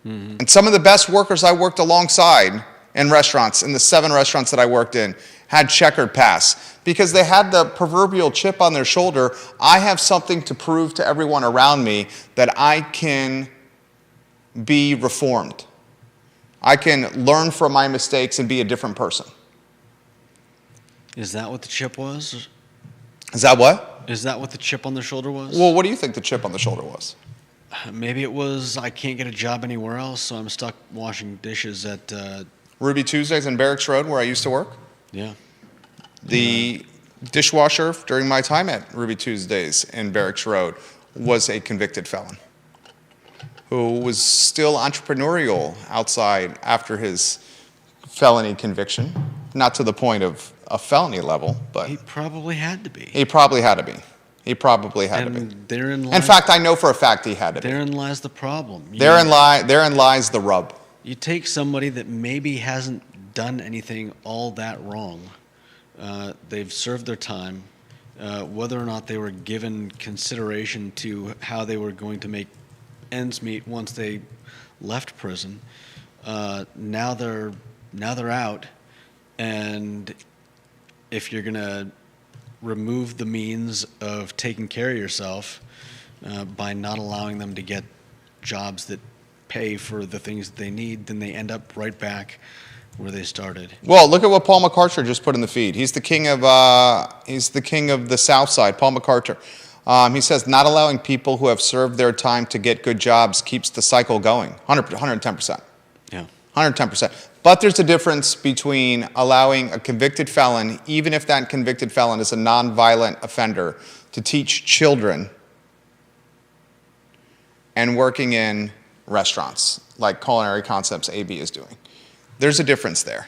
And some of the best workers I worked alongside in restaurants, in the 7 restaurants that I worked in, had checkered past because they had the proverbial chip on their shoulder. I have something to prove to everyone around me that I can be reformed. I can learn from my mistakes and be a different person. Is that what the chip was? Is that what? Is that what the chip on their shoulder was? Well, what do you think the chip on the shoulder was? Maybe it was, I can't get a job anywhere else, so I'm stuck washing dishes at... Ruby Tuesdays in Barracks Road, where I used to work. Yeah. The dishwasher during my time at Ruby Tuesdays in Barracks Road was a convicted felon who was still entrepreneurial outside after his felony conviction. Not to the point of a felony level, but... He probably had to be. He probably had to be. He probably had to be. Therein lies, in fact, I know for a fact he had to be. Therein lies the problem. Therein lies the rub. You take somebody that maybe hasn't done anything all that wrong. They've served their time. Whether or not they were given consideration to how they were going to make ends meet once they left prison, now they're out. And if you're going to remove the means of taking care of yourself by not allowing them to get jobs that pay for the things that they need, then they end up right back where they started. Well, look at what Paul McCarter just put in the feed. He's the king of the South Side, Paul McCarter. He says, not allowing people who have served their time to get good jobs keeps the cycle going. 110%. Yeah. 110%. But there's a difference between allowing a convicted felon, even if that convicted felon is a nonviolent offender, to teach children and working in restaurants, like Culinary Concepts AB is doing. There's a difference there.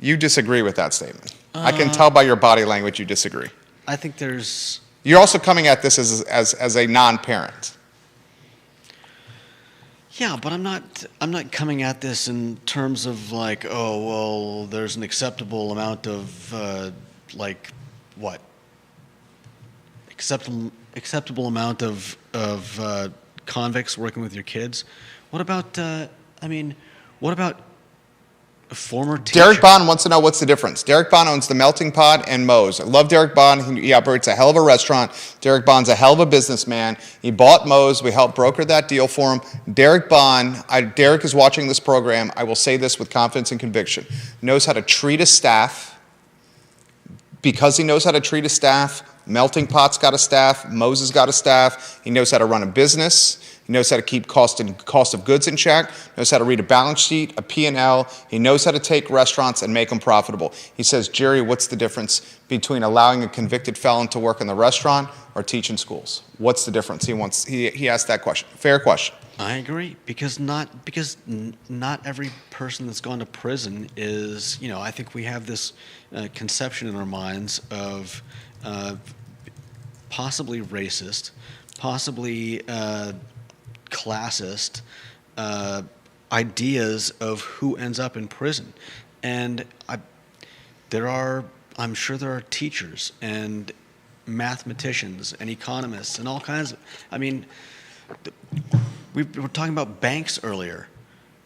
You disagree with that statement. I can tell by your body language you disagree. I think there's. You're also coming at this as a non-parent. Yeah, but I'm not coming at this in terms of like, oh, well, there's an acceptable amount of like what? Acceptable amount of convicts working with your kids. What about what about a former teacher? Derek Bond wants to know what's the difference. Derek Bond owns the Melting Pot and Moe's. I love Derek Bond. He operates a hell of a restaurant. Derek Bond's a hell of a businessman. He bought Moe's. We helped broker that deal for him. Derek Bond, Derek is watching this program. I will say this with confidence and conviction. Knows how to treat his staff. Because he knows how to treat his staff, Melting Pot's got a staff, Moe's has got a staff. He knows how to run a business. He knows how to keep cost of goods in check, knows how to read a balance sheet, a P&L. He knows how to take restaurants and make them profitable. He says, Jerry, what's the difference between allowing a convicted felon to work in the restaurant or teach in schools? What's the difference? He asked that question. Fair question. I agree, because not every person that's gone to prison is, I think we have this conception in our minds of possibly racist, possibly classist ideas of who ends up in prison. And I'm sure there are teachers and mathematicians and economists and all kinds of, we were talking about banks earlier.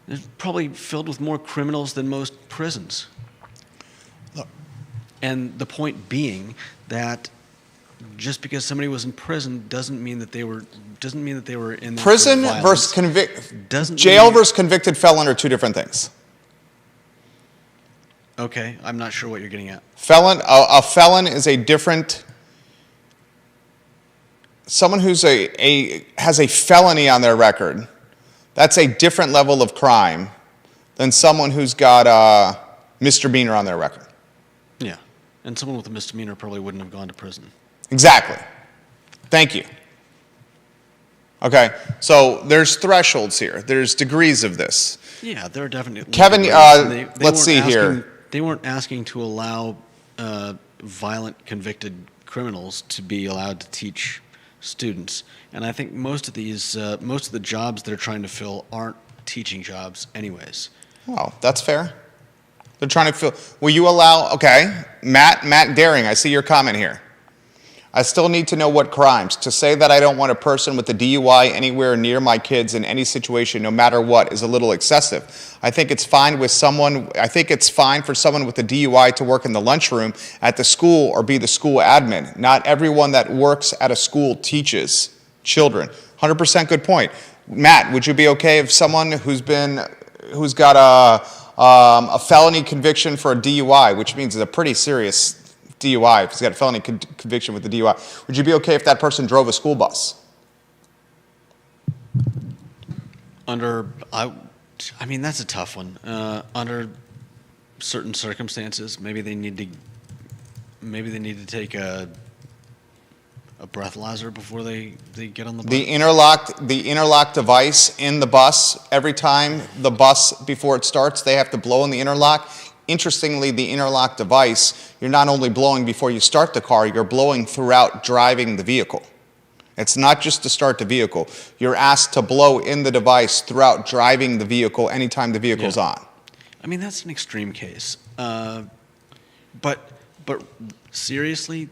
They're probably filled with more criminals than most prisons. Look. And the point being that just because somebody was in prison doesn't mean that they were in there Prison for versus jail versus convicted felon are two different things. Okay, I'm not sure what you're getting at. A felon is a different. Someone who's has a felony on their record, that's a different level of crime than someone who's got a misdemeanor on their record. Yeah, and someone with a misdemeanor probably wouldn't have gone to prison. Exactly. Thank you. Okay, so there's thresholds here. There's degrees of this. Yeah, there are definitely. Kevin, they let's see here. They weren't asking to allow violent convicted criminals to be allowed to teach students, and I think most of the jobs they're trying to fill aren't teaching jobs, anyways. Well, that's fair. They're trying to fill. Will you allow? Okay, Matt Daring. I see your comment here. I still need to know what crimes. To say that I don't want a person with a DUI anywhere near my kids in any situation, no matter what, is a little excessive. I think it's fine for someone with a DUI to work in the lunchroom at the school or be the school admin. Not everyone that works at a school teaches children. 100% good point. Matt, would you be okay if someone who's got a felony conviction for a DUI, which means it's a pretty serious DUI, if he's got a felony conviction with the DUI, would you be okay if that person drove a school bus? That's a tough one. Under certain circumstances, maybe they need to take a breathalyzer before they get on the bus. The interlock device in the bus, every time the bus, before it starts, they have to blow in the interlock. Interestingly, the interlock device, you're not only blowing before you start the car, you're blowing throughout driving the vehicle. It's not just to start the vehicle. You're asked to blow in the device throughout driving the vehicle anytime the vehicle's on. That's an extreme case. But seriously,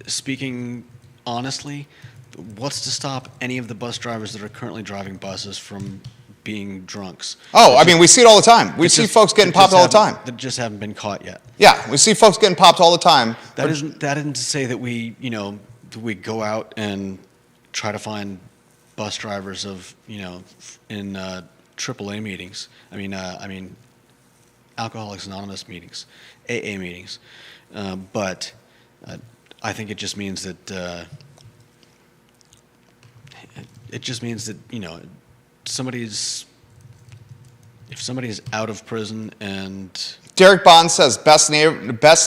speaking honestly, what's to stop any of the bus drivers that are currently driving buses from being drunks? We see it all the time. We see folks getting popped all the time. That just haven't been caught yet. Yeah, we see folks getting popped all the time. That isn't to say that we go out and try to find bus drivers in AAA meetings. Alcoholics Anonymous meetings, AA meetings. But I think it just means that if somebody's out of prison and Derek Bond says, best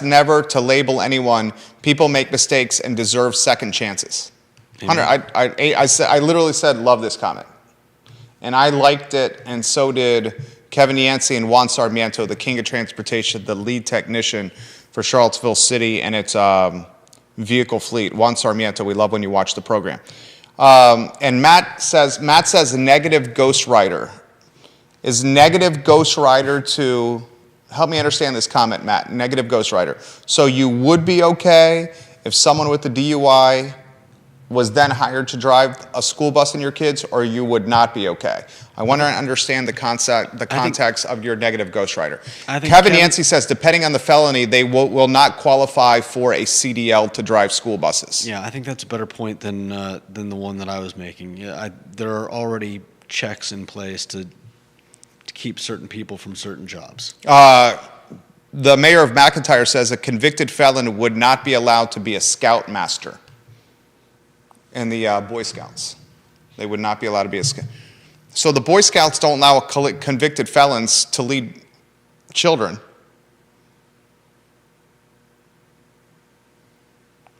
never to label anyone. People make mistakes and deserve second chances. Hunter, I literally said, love this comment. And I liked it, and so did Kevin Yancey and Juan Sarmiento, the king of transportation, the lead technician for Charlottesville City and its vehicle fleet. Juan Sarmiento, we love when you watch the program. And Matt says negative ghostwriter. Is negative ghostwriter to, help me understand this comment, Matt, negative ghostwriter. So you would be okay if someone with a DUI was then hired to drive a school bus in your kids, or you would not be okay? I want to understand the context of your negative ghostwriter. Kevin Yancey says, depending on the felony, they will not qualify for a CDL to drive school buses. Yeah, I think that's a better point than the one that I was making. Yeah, there are already checks in place to keep certain people from certain jobs. The mayor of McIntyre says a convicted felon would not be allowed to be a scoutmaster in the Boy Scouts. They would not be allowed to be a scout. So the Boy Scouts don't allow convicted felons to lead children.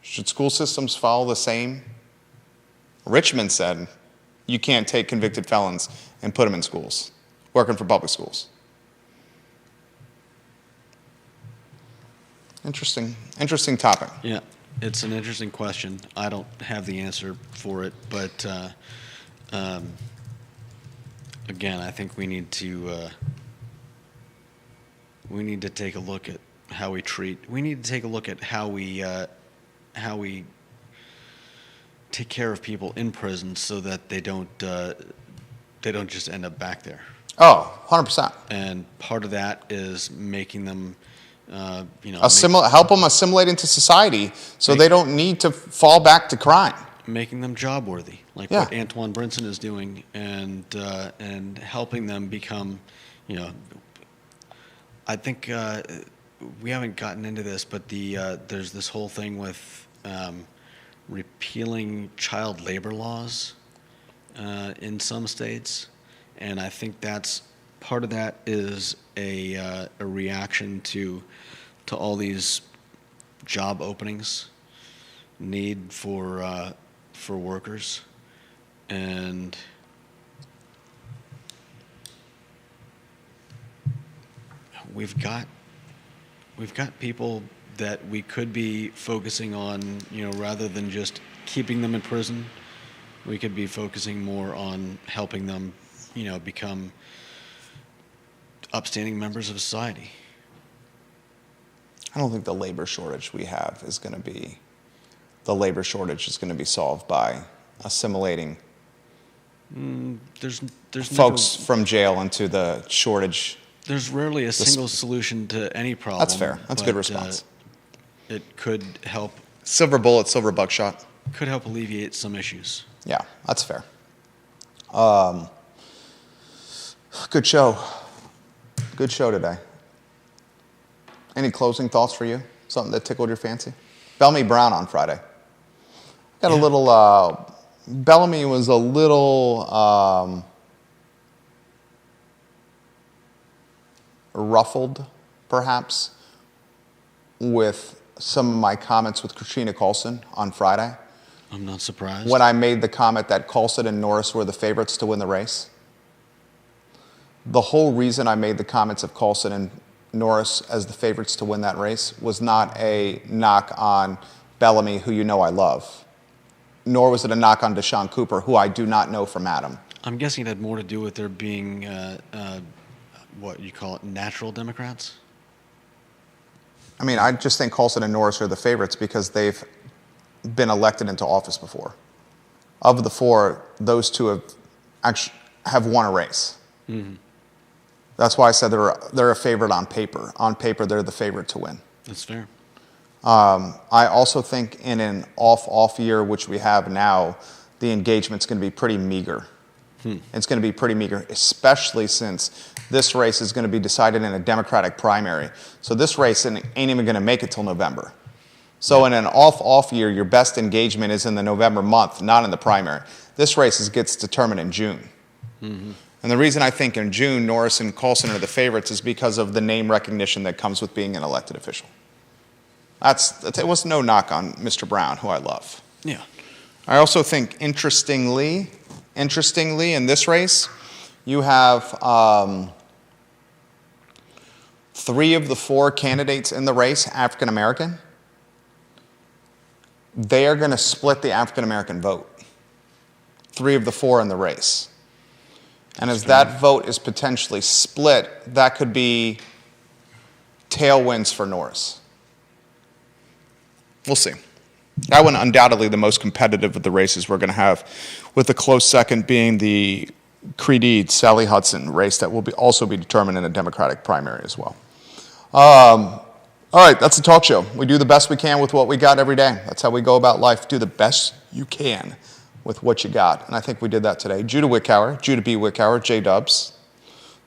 Should school systems follow the same? Richmond said you can't take convicted felons and put them in schools, working for public schools. Interesting topic. Yeah, it's an interesting question. I don't have the answer for it, but again, I think we need to take a look at how we treat. We need to take a look at how we take care of people in prison so that they don't just end up back there. Oh, 100%. And part of that is making them, help them assimilate into society so they don't need to fall back to crime. Making them job worthy, like what Antoine Brinson is doing, and helping them become, I think we haven't gotten into this, but there's this whole thing with repealing child labor laws in some states, and I think that's part of that is a reaction to all these job openings, need for workers, and we've got people that we could be focusing on, rather than just keeping them in prison. We could be focusing more on helping them, become upstanding members of society. I don't think the labor shortage we have is going to be, solved by assimilating There's folks from jail into the shortage. There's rarely a single solution to any problem. That's fair. That's a good response. It could help. Silver bullet, silver buckshot. Could help alleviate some issues. Yeah, that's fair. Good show. Good show today. Any closing thoughts for you? Something that tickled your fancy? Bellamy Brown on Friday. Got a little, Bellamy was a little ruffled, perhaps, with some of my comments with Katrina Coulson on Friday. I'm not surprised. When I made the comment that Coulson and Norris were the favorites to win the race. The whole reason I made the comments of Coulson and Norris as the favorites to win that race was not a knock on Bellamy, who I love, nor was it a knock on Deshaun Cooper, who I do not know from Adam. I'm guessing it had more to do with there being, what you call it, natural Democrats? I mean, I just think Coulson and Norris are the favorites because they've been elected into office before. Of the four, those two have won a race. Mm-hmm. That's why I said they're a favorite on paper. On paper, they're the favorite to win. That's fair. I also think in an off year, which we have now, the engagement's going to be pretty meager. It's going to be pretty meager, especially since this race is going to be decided in a Democratic primary. So this race ain't even going to make it till November. So in an off year, your best engagement is in the November month, not in the primary. This race gets determined in June. Mm-hmm. And the reason I think in June Norris and Coulson are the favorites is because of the name recognition that comes with being an elected official. It was no knock on Mr. Brown, who I love. Yeah. I also think, interestingly, in this race, you have 3 of the 4 candidates in the race African American. They are going to split the African American vote. 3 of the 4 in the race. And as that vote is potentially split, that could be tailwinds for Norris. We'll see. That one undoubtedly the most competitive of the races we're going to have, with a close second being the Creedy-Sally Hudson race that will also be determined in a Democratic primary as well. All right, that's the talk show. We do the best we can with what we got every day. That's how we go about life. Do the best you can with what you got. And I think we did that today. Judah Wickower, Judah B. Wickower, J-Dubs,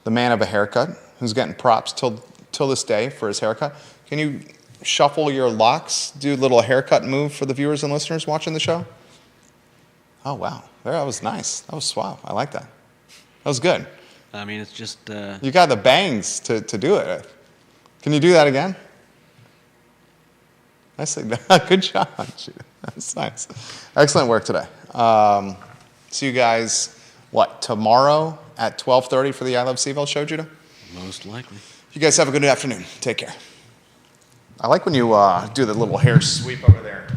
the man of a haircut, who's getting props till this day for his haircut. Can you shuffle your locks, do a little haircut move for the viewers and listeners watching the show? Oh, wow. That was nice. That was suave. I like that. That was good. I mean, it's just... You got the bangs to do it. Can you do that again? Nicely done. Good job. That's nice. Excellent work today. See you guys, tomorrow at 12:30 for the I Love CVille show, Judah? Most likely. You guys have a good afternoon. Take care. I like when you do the little hair sweep over there.